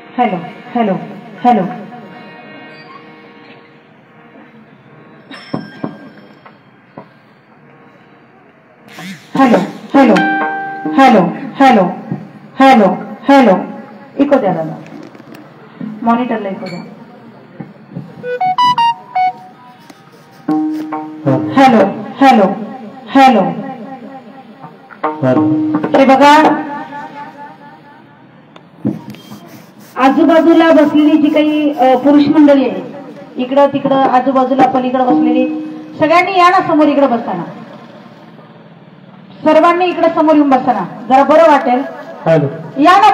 Hello hello hello hello hello hello hello hello hello hello echo द्या दादा मॉनिटरला echo द्या हेलो हेलो हेलो हे बघा आजूबाजूला बसलेली जी काही पुरुष मंडळी आहे इकडं तिकडं आजूबाजूला पलीकडे बसलेली सगळ्यांनी या ना समोर इकडे बसताना सर्वांनी इकडे समोर येऊन बसा ना जरा बरं वाटेल या ना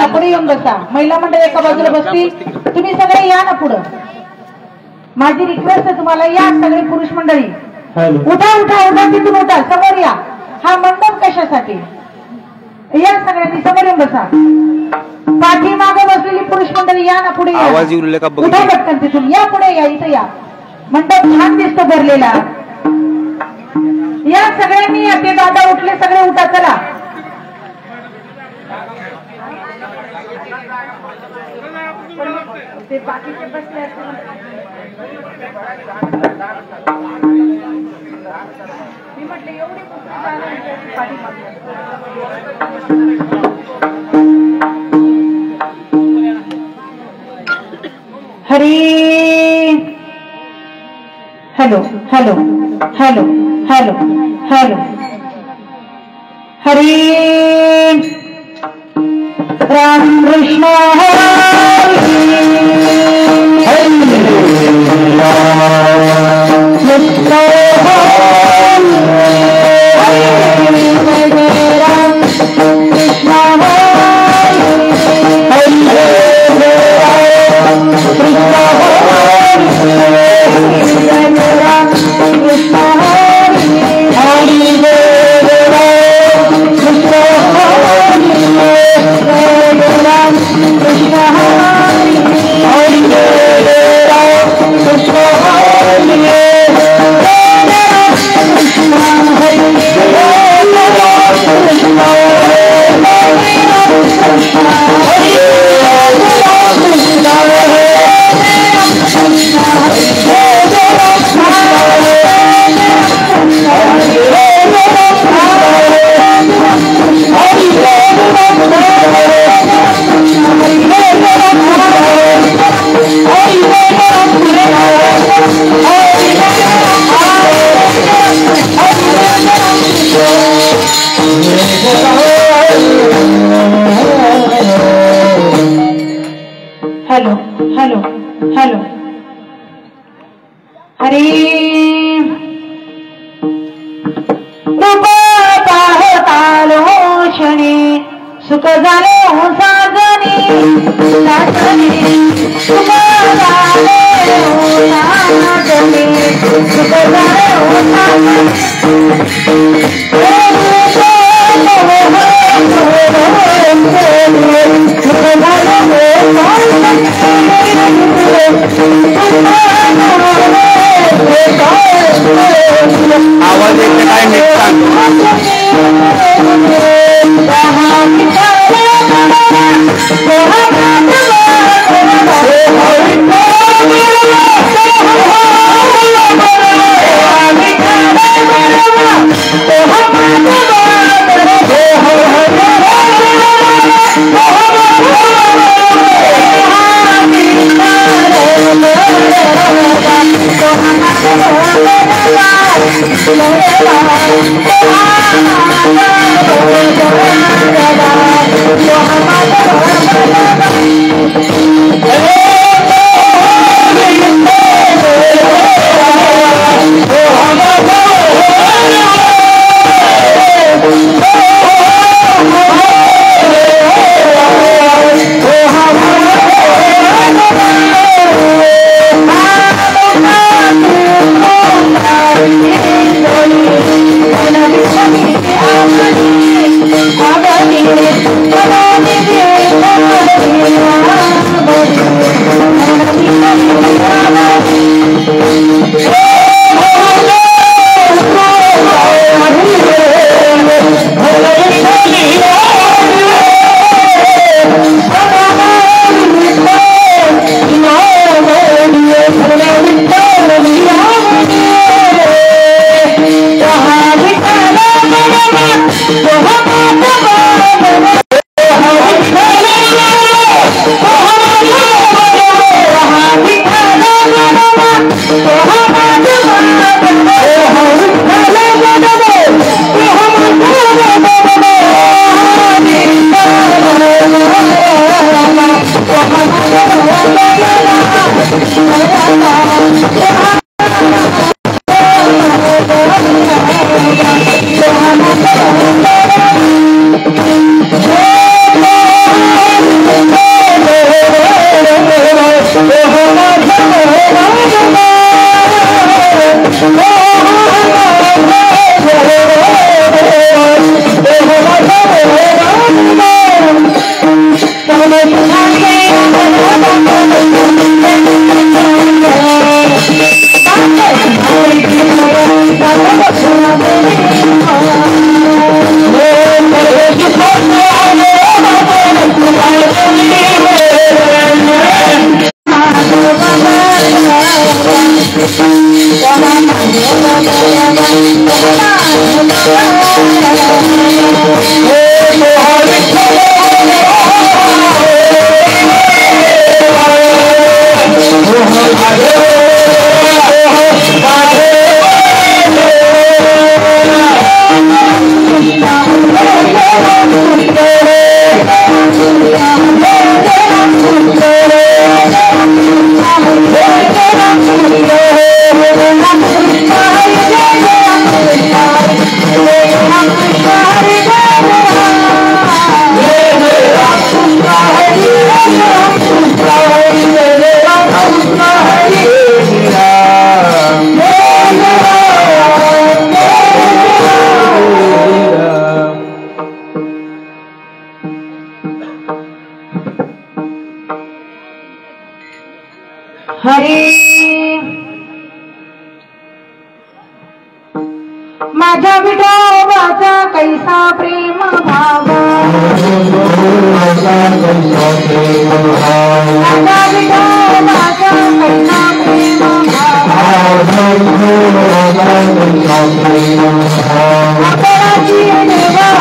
पुढे येऊन बसा महिला मंडळ एका बाजूला बसतील तुम्ही सगळे या ना पुढं माझी रिक्वेस्ट आहे तुम्हाला या सगळे पुरुष मंडळी उठा उठा उठा तिथून उठा समोर या हा मंडप कशासाठी या सगळ्यांनी समोर येऊन बसा पाठीमागे बसलेली पुरुष मंडळी या ना पुढे आवाज येऊ का उठा पटकन तिथून या पुढे या इथं या मंडप छान दिसतो भरलेला या सगळ्यांनी या ते दादा उठले सगळे उठा चला ते बाकीचे बसले मी म्हटलं एवढी पाठीमागे Hari hello hello hello hello hello Hari Ram Krishna hello hello hello Hari रूप पाहतालो क्षणी सुख झाले हो साजनी सुख झाले हो साजनी सुख झाले हो साजनी हरी माझ्या विठोबाचा कैसा प्रेम भाव माझ्या विठोबाचा कैसा प्रेम भाव अपराधी देवा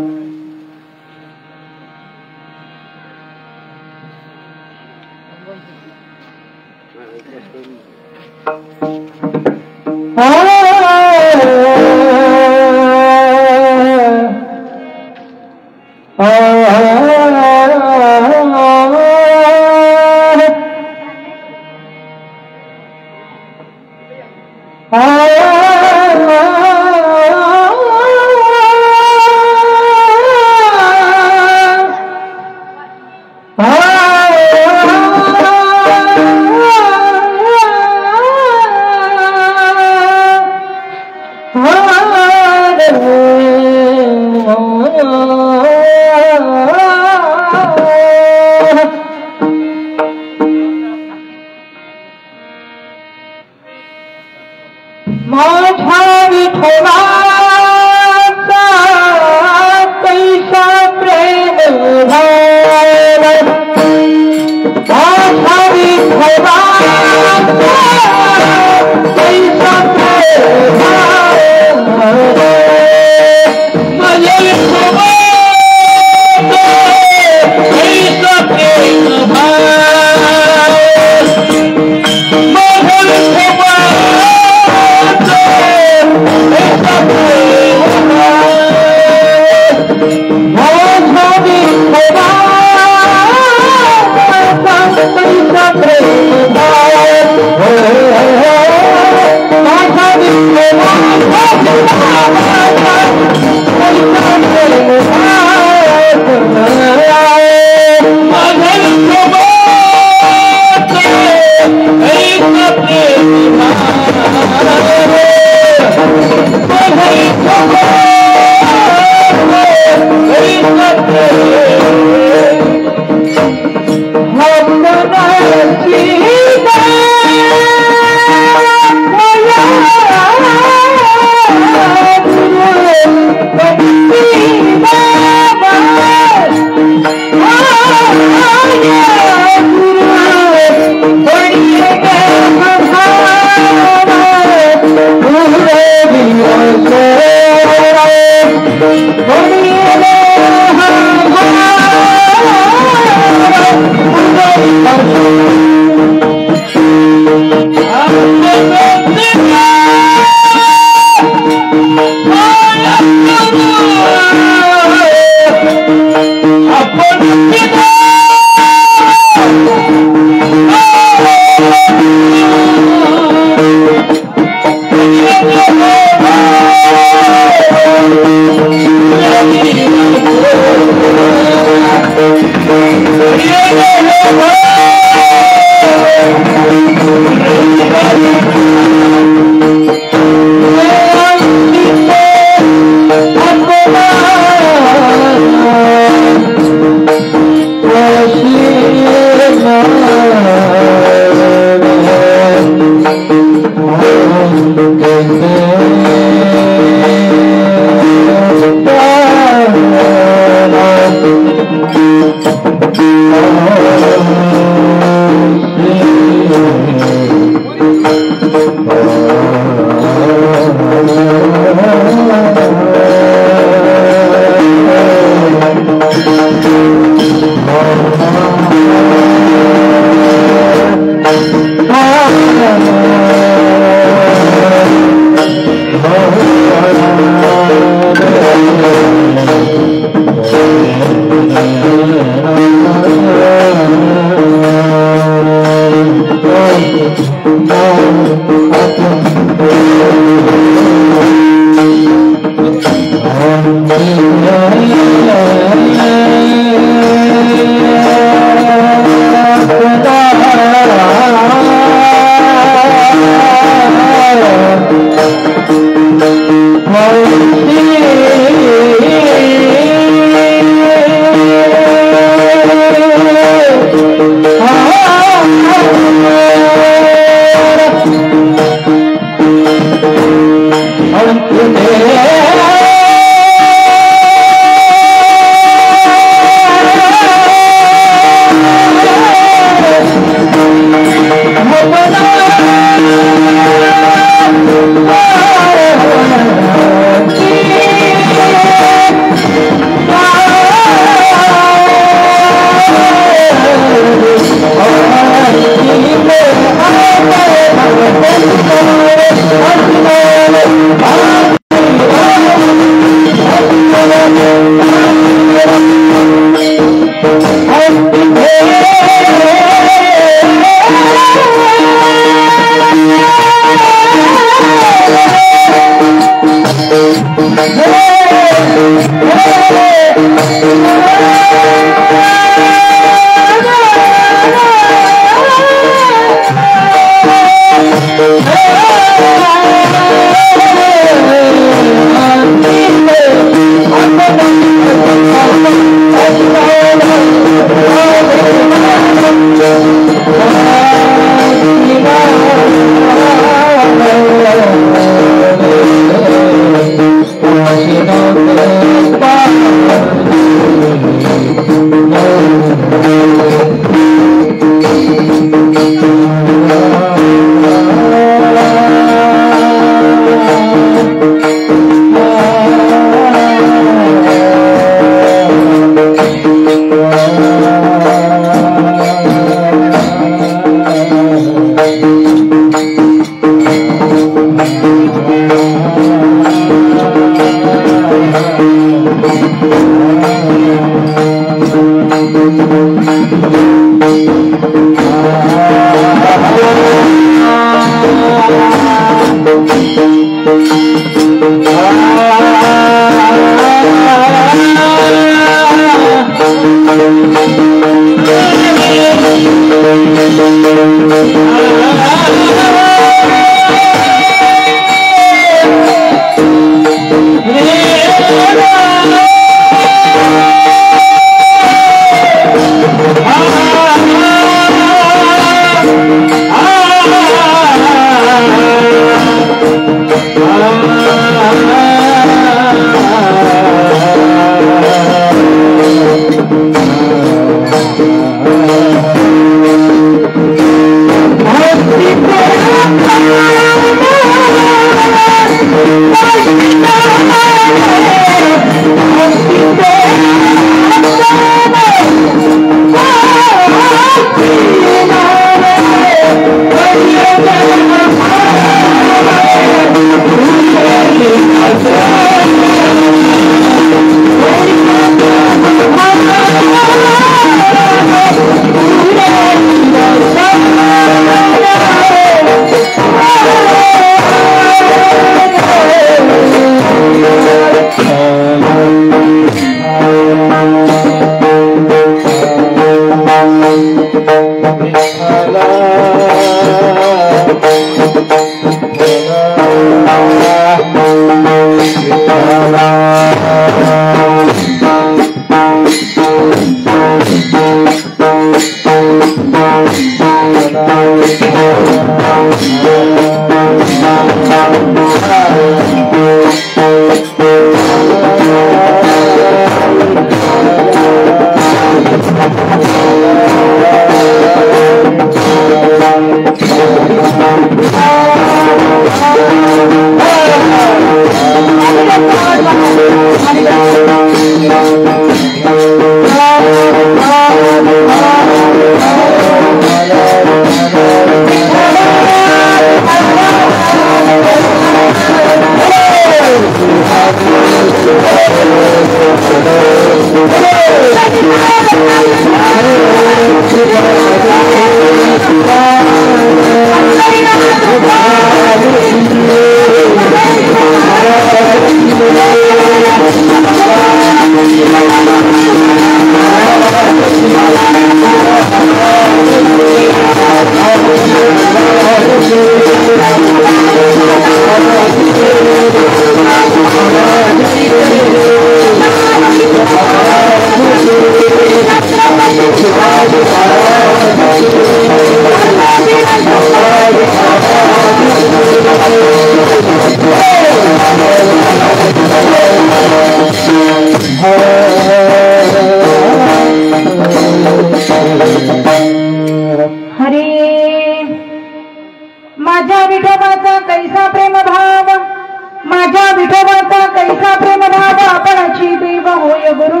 आचार्य गुरु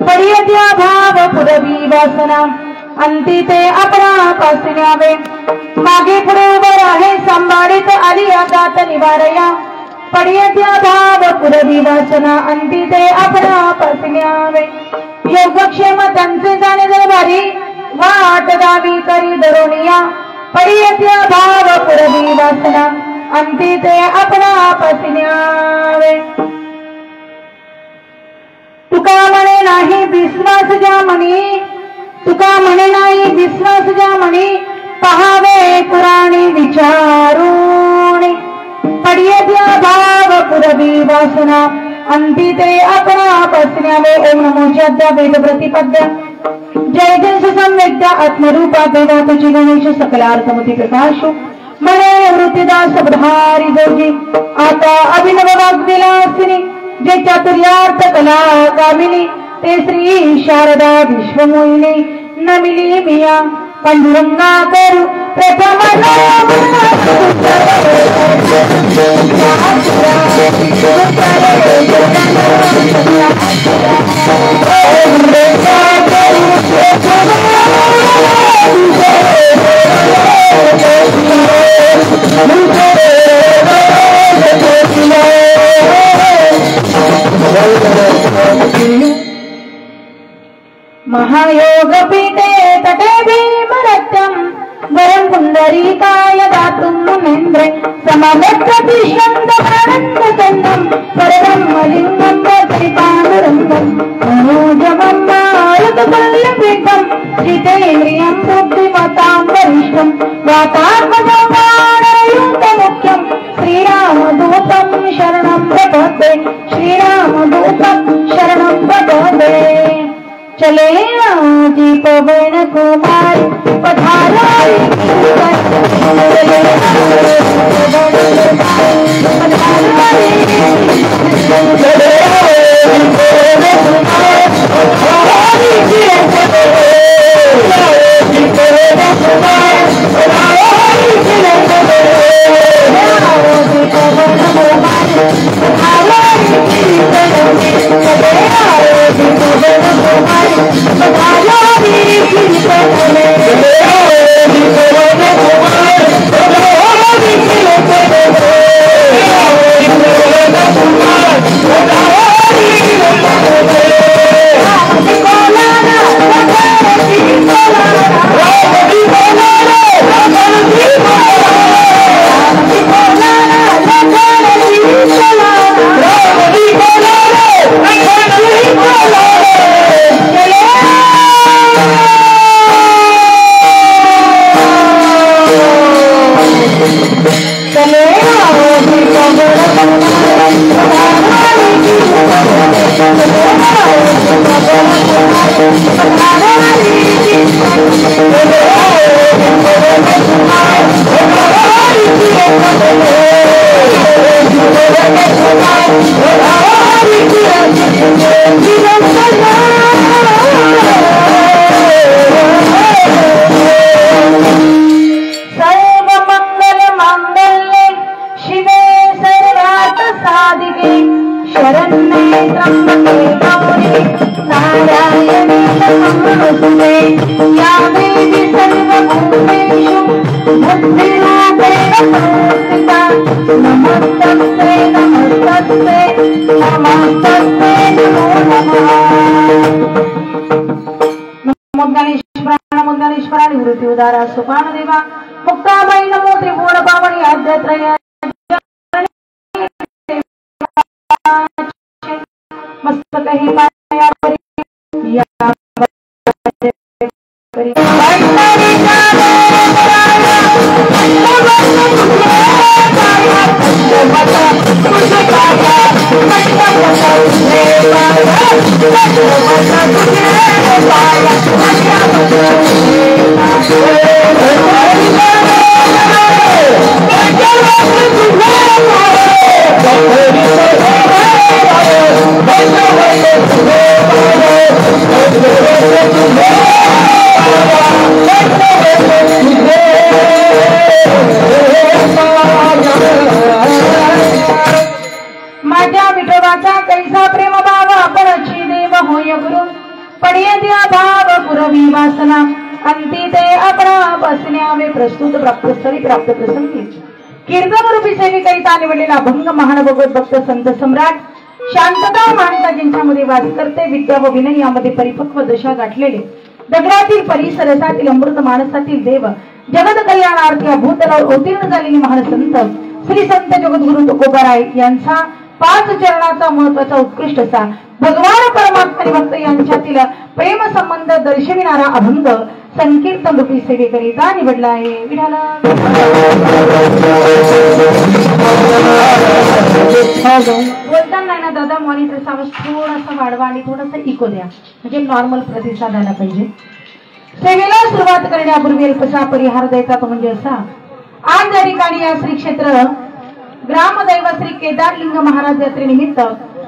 पडियत्या भाव पुरवी वासना अंती ते आपणा पास न्यावे मागे पुढे उभं आहे सांभाळीत आली आगात निवारया पडियत्या भाव पुरवी वासना अंती ते आपणा पास न्यावे योगक्षेम त्यांचे जाणे दरबारी वाट दावी करी दरोनिया पडियत्या भाव पुरवी वासना अंती ते आपणा पास न्यावे तुका म्हणे नाही विश्वास ज्या म्हणी तुका म्हणे नाही विश्वास ज्या म्हणी पहावे पुराणी विचारून पडियत्या भाव पुरवी वासना अंती ते आपणा पसण्यावे ओम नमोच्या वेद प्रतिपद्य जय जय सुसंवेद्या आत्मरूपा वेदा तुझी गणेश सकलार्थमती प्रकाशो मने वृत्तिदास बधारी जोगी आता अभिनव वाग्विलासिनी जे चातुर्यार्थ कला कामिनी ते श्री शारदा विश्वमोहिनी नमिली मिया पंडुरंगा करू प्रथम महायोग पीठे तटे भीमरत्यम वरं पुंडरीकाय दातुं मुनीन्द्रे समवेत्प्रतिष्ठन्त प्राणन्दचन्दं परब्रह्मलिङ्गं त्रिपाण्डुरङ्गं मनोजमं मारुततुल्यपीठं जितेन्द्रियं बुद्धिमतां वरिष्ठं वातात्मजं वानरयुक्तमुख्यं श्रीरामदूतं शरणं प्रपद्ये श्रीरामदूतं शरणं प्रपद्ये चले आदि पवन कुमार पधाराई उदारा सुपान देवा मुक्ताबाई नमो त्रिभुवन पावनी आद्यत्रय मस्तक ही पाया या माझ्या विठोबाचा कैसा प्रेम बाबा आपणची देव पदवी वासना अंती ते आपणा बसण्यावे प्रस्तुत प्राप्त स्थळी प्राप्त प्रसंगी कीर्तन रूपी सेवेकरिता निवडलेला अभंग महान भगवत भक्त संत सम्राट शांतता मानता ज्यांच्यामध्ये वास करते विद्या व विनय यामध्ये परिपक्व दशा गाठलेले दगडातील परिसरसातील अमृत मानसातील देव जगत कल्याणार्थी अभूतलावर अवतीर्ण झालेले महान संत श्री संत जगद्गुरु तुकोबाराय यांचा 5 चरणाचा महत्वाचा उत्कृष्ट असा भगवान परमात्मा भक्त यांच्यातील प्रेम संबंध दर्शविणारा अभंग संकीर्तन रूपी सेवेकरिता निवडला आहे. विठाला बोलताना ना दादा मॉनिटरचा आवाज थोडासा वाढवा आणि थोडासा इको द्या म्हणजे नॉर्मल प्रतिसाद आला पाहिजे. सेवेला सुरुवात करण्यापूर्वी अल्पसा परिहार द्यायचा तो म्हणजे असा आज या ठिकाणी या श्री क्षेत्र ग्रामदैव श्री केदारलिंग महाराज यात्रेनिमित्त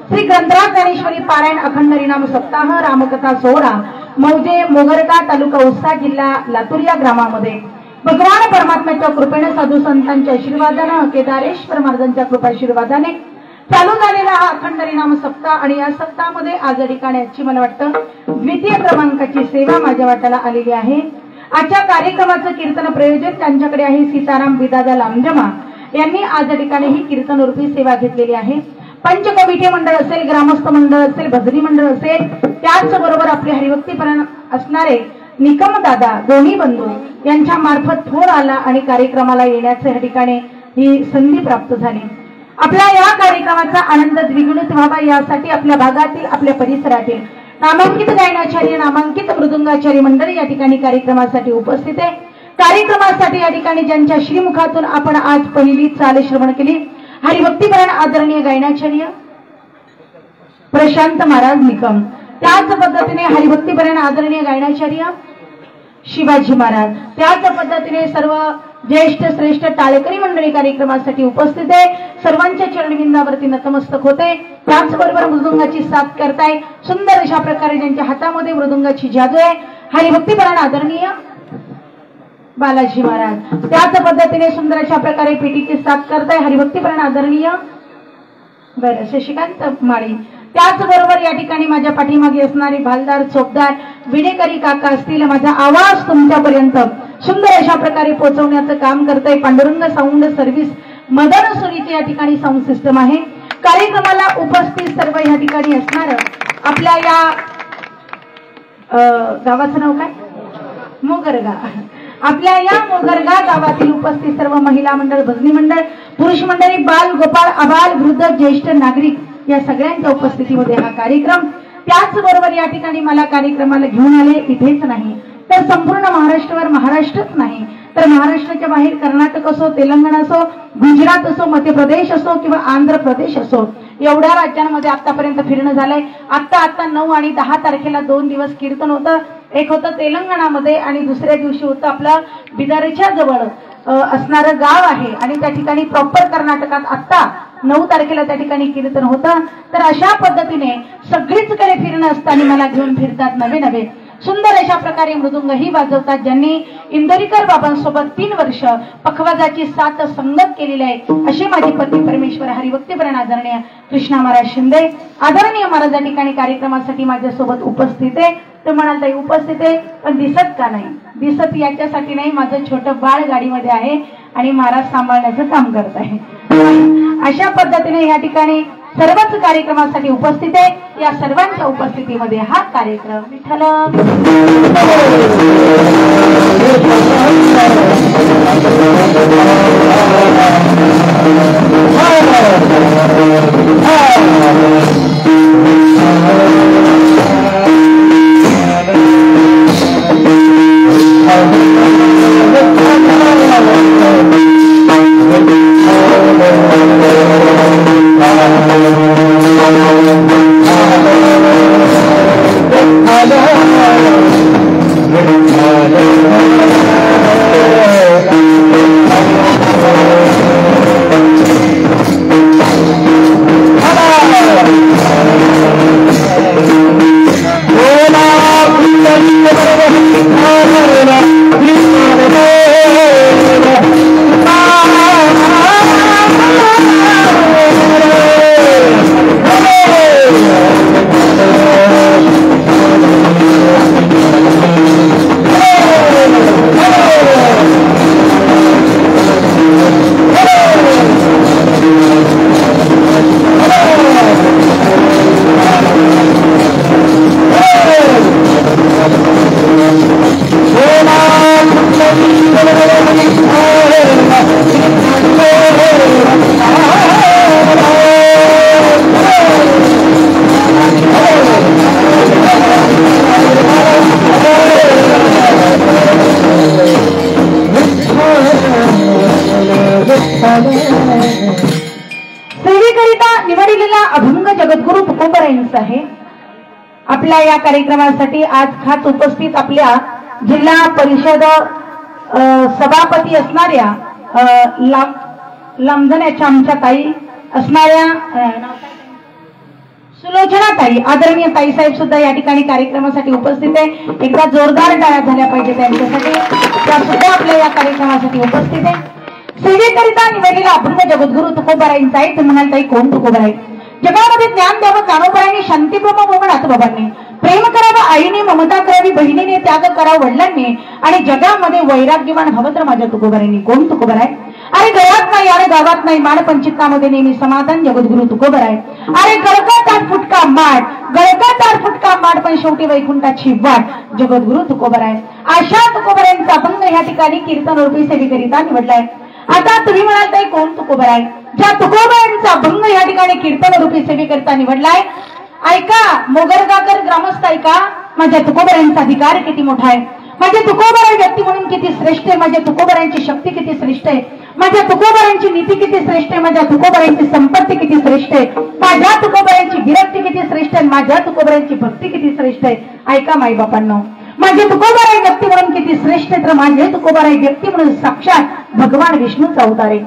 श्री ग्रंथराज ज्ञानेश्वरी पारायण अखंड हरिनाम सप्ताह रामकथा सोहळा मौजे मोगरगा तालुका औसा जिल्हा लातूर या ग्रामामध्ये भगवान परमात्म्याच्या कृपेने साधू संतांच्या आशीर्वादाने केदारेश्वर महाराजांच्या कृपाशीर्वादाने चालू झालेला हा अखंड हरिनाम सप्ताह आणि या सप्ताहामध्ये आज या ठिकाणी आजची मला वाटतं द्वितीय क्रमांकाची सेवा माझ्या वाट्याला आलेली आहे. आजच्या कार्यक्रमाचं कीर्तन प्रयोजन त्यांच्याकडे आहे सीताराम बिदादा लामजमा यांनी आज या ठिकाणी ही कीर्तन रूपी सेवा घेतलेली आहे. पंचकविठी मंडळ असेल ग्रामस्थ मंडळ असेल भजनी मंडळ असेल त्याचबरोबर आपले हरिभक्तीपरायण असणारे निकम दादा दोन्ही बंधू यांच्या मार्फत फोन आला आणि कार्यक्रमाला येण्याचे या ठिकाणी ही संधी प्राप्त झाली. आपल्या या कार्यक्रमाचा आनंद द्विगुणित व्हावा यासाठी आपल्या भागातील आपल्या परिसरातील नामांकित गायनाचार्य नामांकित मृदुंगाचार्य मंडळी या ठिकाणी कार्यक्रमासाठी उपस्थित आहे. कार्यक्रमासाठी या ठिकाणी ज्यांच्या श्रीमुखातून आपण आज पहिली चाल श्रवण केली हरिभक्तीपरायण आदरणीय गायनाचार्य प्रशांत महाराज निकम त्याच पद्धतीने हरिभक्तीपरायण आदरणीय गायनाचार्य शिवाजी महाराज त्याच पद्धतीने सर्व ज्येष्ठ श्रेष्ठ टाळकरी मंडळी कार्यक्रमासाठी उपस्थित आहे. सर्वांच्या चरणविंदावरती नतमस्तक होते. त्याचबरोबर मृदुंगाची साथ करताय सुंदर अशा प्रकारे ज्यांच्या हातामध्ये मृदुंगाची जादू आहे हरिभक्तीपरायण आदरणीय बालाजी महाराज त्याच पद्धतीने सुंदर अशा प्रकारे पेटीची साथ करताय हरिभक्तीपरायण आदरणीय बरं शशिकांत माळी त्याचबरोबर या ठिकाणी माझ्या पाठीमागे असणारे भालदार चोपदार विडेकरी काका असतील माझा आवाज तुमच्यापर्यंत सुंदर अशा प्रकारे पोहोचवण्याचं काम करताय पांडुरंग साऊंड सर्व्हिस मदन सुरीचे या ठिकाणी साऊंड सिस्टम आहे. कार्यक्रमाला उपस्थित सर्व या ठिकाणी असणार आपल्या या गावाचं नाव काय मोगरगा आपल्या या मोगरगा गावातील उपस्थित सर्व महिला मंडळ भजनी मंडळ पुरुष मंडळी बाल गोपाळ आबाल वृद्ध ज्येष्ठ नागरिक या सगळ्यांच्या उपस्थितीमध्ये हा कार्यक्रम त्याचबरोबर या ठिकाणी मला कार्यक्रमाला घेऊन आले इथेच नाही तर संपूर्ण महाराष्ट्रावर महाराष्ट्रच नाही तर महाराष्ट्राच्या बाहेर कर्नाटक असो तेलंगणा असो गुजरात असो मध्य प्रदेश असो किंवा आंध्र प्रदेश असो एवढ्या राज्यांमध्ये आतापर्यंत फिरणं झालंय. आता 9 आणि 10 तारखेला 2 दिवस कीर्तन होतं. एक होतं तेलंगणामध्ये आणि दुसऱ्या दिवशी होतं आपलं बिदारेच्या जवळ असणारं गाव आहे आणि त्या ठिकाणी प्रॉपर कर्नाटकात आता 9 तारखेला त्या ठिकाणी कीर्तन होतं. तर अशा पद्धतीने सगळीचकडे फिरणं असताना मला घेऊन फिरतात नवे सुंदर अशा प्रकारे मृदुंगही वाजवतात ज्यांनी इंदोरीकर बाबांसोबत 3 वर्ष पखवाजाची साथ संगत केलेली आहे असे माझे पती परमेश्वर हरिभक्तीपरायण आदरणीय कृष्णा महाराज शिंदे आदरणीय महाराज या ठिकाणी कार्यक्रमासाठी माझ्यासोबत उपस्थित आहे. तर म्हणाल ताई उपस्थित आहे पण दिसत का नाही दिसत याच्यासाठी नाही माझं छोटं बाळ गाडीमध्ये आहे आणि महाराज सांभाळण्याचं काम करत आहे. अशा पद्धतीने या ठिकाणी सर्वच कार्यक्रमासाठी उपस्थित आहे. या सर्वांच्या उपस्थितीमध्ये हा कार्यक्रम विठ्ठल आपल्या या कार्यक्रमासाठी आज खास उपस्थित आपल्या जिल्हा परिषद सभापती असणाऱ्या लांबजण्याच्या आमच्या ताई असणाऱ्या सुलोचना ताई, आदरणीय ताई साहेब सुद्धा या ठिकाणी कार्यक्रमासाठी उपस्थित आहे. एकदा जोरदार टाळ्या झाल्या पाहिजे त्यांच्यासाठी. त्या सुद्धा आपल्या या कार्यक्रमासाठी उपस्थित आहे. सेवेकरिता निवडलेला अभंग जगद्गुरु तुकोबारायांचा आहे. ते म्हणाल ताई कोण तुकोबाराय? जगामध्ये ज्ञान द्यावं कानोबारांनी, शांतीब्रह्म मोहन नाथबाबांनी, प्रेम करावं आईने, ममता करावी बहिणीने, त्याग करावं वडिलांनी, आणि जगामध्ये वैराग्यवान हवं तर माझ्या तुकोबारांनी. कोण तुकोबाराय? अरे घरात नाही आणि गावात नाही, मानपंचितामध्ये नेहमी समाधान जगद्गुरु तुकोबाराय. अरे गळका 8 फुटका माठ, गळका 8 फुटका माठ, पण शेवटी वैकुंठाची वाट जगद्गुरु तुकोबाराय. अशा तुकोबारायांचा अभंग या ठिकाणी कीर्तन रूपी सेवेकरिता निवडलाय. आता तुम्ही म्हणाल ताई कोण तुकोबाराय? ज्या तुकोबारायांचा अभंग या ठिकाणी कीर्तन रूपी सेवेकरिता निवडलाय, ऐका मोगरगाकर ग्रामस्थ, ऐका माझ्या तुकोबारायांचा अधिकार किती मोठा आहे. माझ्या तुकोबाराय व्यक्ती म्हणून किती श्रेष्ठ आहे. माझ्या तुकोबारायांची शक्ती किती श्रेष्ठ आहे. माझ्या तुकोबारायांची नीती किती श्रेष्ठ आहे. माझ्या तुकोबारायांची संपत्ती किती श्रेष्ठ आहे. माझ्या तुकोबारायांची विरक्ती किती श्रेष्ठ आहे. माझ्या तुकोबारायांची भक्ती किती श्रेष्ठ आहे. ऐका माई बापांनो, माझे तुकोबाराय व्यक्ती म्हणून किती श्रेष्ठ आहे, तर माझे तुकोबाराय व्यक्ती म्हणून साक्षात भगवान विष्णूचा अवतार आहे.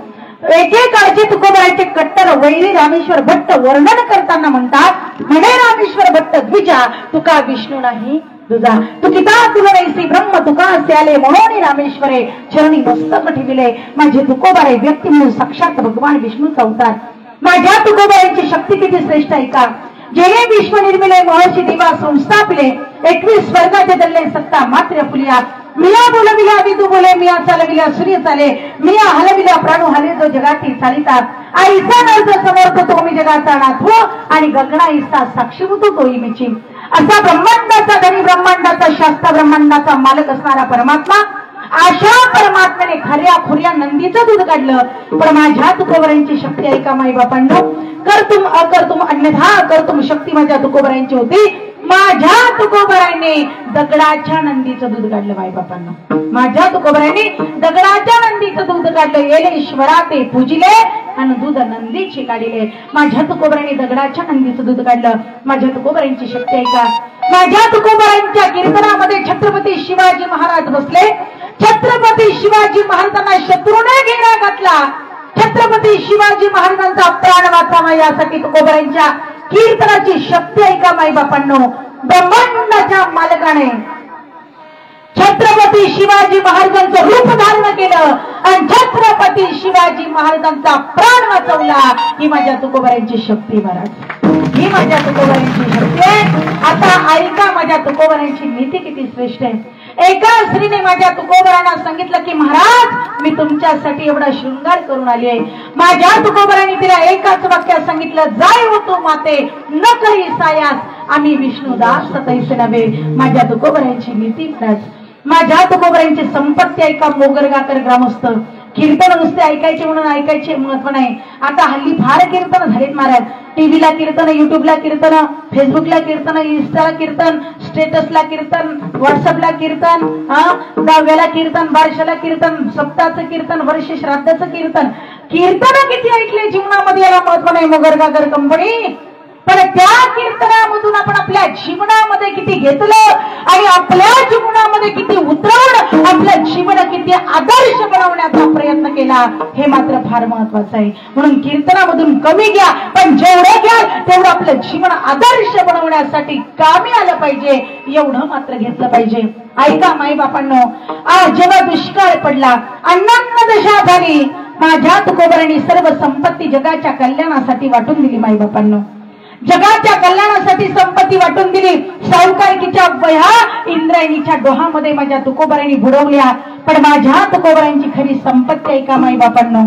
एकेकाळचे तुकोबारायचे कट्टर वैरी रामेश्वर भट्ट वर्णन करताना म्हणतात, म्हणे रामेश्वर भट्ट द्विजा, तुका विष्णू नाही तुझा, तू किता तुला नैसी ब्रह्म तुका स्याले, म्हणून रामेश्वरे चरणी मस्तक ठेविले. माझे तुकोबाराय व्यक्ती म्हणून साक्षात भगवान विष्णूचा अवतार. माझ्या तुकोबारायांची शक्ती किती श्रेष्ठ आहे का. जेणे विश्व निर्मिले महर्षी देवा संस्थापिले, 21 स्वर्गाचे दल्ले सत्ता मात्र फुलिया. मिया बोलविल्या विदू बोले, मिया चालविल्या सूर्य चाले, मिया हलविल्या प्राणू हले, जो जगाती चालिता. आईचा नर्ज समर्थ तो मी जगाचा नाथ हो, आणि गगना ईसा साक्षी होतो तोही मीची. असा ब्रह्मांडाचा धनी, ब्रह्मांडाचा शास्त्र, ब्रह्मांडाचा मालक असणारा परमात्मा, अशा परमात्म्याने खऱ्या खुऱ्या नंदीचं दूध काढलं. पण माझ्या तुकोबारायांची शक्ती ऐका माई बापांनो, करतुम अकर्तुम अन्यथा करतुम शक्ती माझ्या तुकोबारायांची होती. माझ्या तुकोबारायांनी दगडाच्या नंदीचं दूध काढलं. माई बापांनो, माझ्या तुकोबारायांनी दगडाच्या नंदीचं दूध काढलं. येले ईश्वरा ते पूजिले, आणि दूध नंदीची काढिले. माझ्या तुकोबारायांनी दगडाच्या नंदीचं दूध काढलं. माझ्या तुकोबारायांची शक्ती ऐका. माझ्या तुकोबारायांच्या कीर्तनामध्ये छत्रपती शिवाजी महाराज बसले. छत्रपती शिवाजी महाराजांना शत्रूने घेरा घातला. छत्रपती शिवाजी महाराजांचा प्राण वाचावा यासाठी तुकोबारायांच्या कीर्तनाची शक्ती ऐका माई बापांनो. ब्रह्मांडाच्या मालकाने छत्रपती शिवाजी महाराजांचं रूप धारण केलं आणि छत्रपती शिवाजी महाराजांचा प्राण वाचवला. ही माझ्या तुकोबारायांची शक्ती महाराज, ही माझ्या तुकोबारायांची शक्ती आहे. आता ऐका माझ्या तुकोबारायांची नीती किती श्रेष्ठ आहे. एका स्त्रीने माझ्या तुकोबारांना सांगितलं की महाराज मी तुमच्यासाठी एवढा शृंगार करून आली आहे. माझ्या तुकोबारांनी तिला एकाच वाक्यात सांगितलं, जाय होतो माते न करी सायास आम्ही विष्णुदास तैसे नव्हे. माझ्या तुकोबारांची नीती महाराज, माझ्या तुकोबारांची संपत्ती ऐका. मोगरगाकर ग्रामस्थ कीर्तन नुसते ऐकायचे म्हणून ऐकायचे महत्व नाही. आता हल्ली फार कीर्तन झालेत महाराज. टीव्हीला कीर्तन, युट्यूबला कीर्तन, फेसबुकला कीर्तन, इंस्टाला कीर्तन, स्टेटसला कीर्तन, व्हॉट्सअपला कीर्तन, दहाव्याला कीर्तन, बारशाला कीर्तन, सप्ताहाचं कीर्तन, वर्ष श्राद्धाचं कीर्तन. कीर्तन किती ऐकले जीवनामध्ये याला महत्व नाही. मोगरगाकर कंपनी, पण त्या कीर्तनामधून आपण आपल्या जीवनामध्ये किती घेतलं आणि आपल्या जीवनामध्ये किती उतरवून आपलं जीवन किती आदर्श बनवण्याचा प्रयत्न केला हे मात्र फार महत्वाचं आहे. म्हणून कीर्तनामधून कमी घ्या, पण जेवढं घ्याल तेवढं आपलं जीवन आदर्श बनवण्यासाठी कामी आलं पाहिजे, एवढं मात्र घेतलं पाहिजे. ऐका माई बापांनो, आज जेव्हा दुष्काळ पडला, अन्नान्न दशा झाली, माझ्या तुकोबारांनी सर्व संपत्ती जगाच्या कल्याणासाठी वाटून दिली. माई बापांनो, जगाच्या कल्याणासाठी संपत्ती वाटून दिली. सावकारकीच्या वह्या इंद्रायणीच्या डोहामध्ये माझ्या तुकोबारांनी बुडवल्या. पण माझ्या तुकोबारांची खरी संपत्ती ऐका माई बापांनो.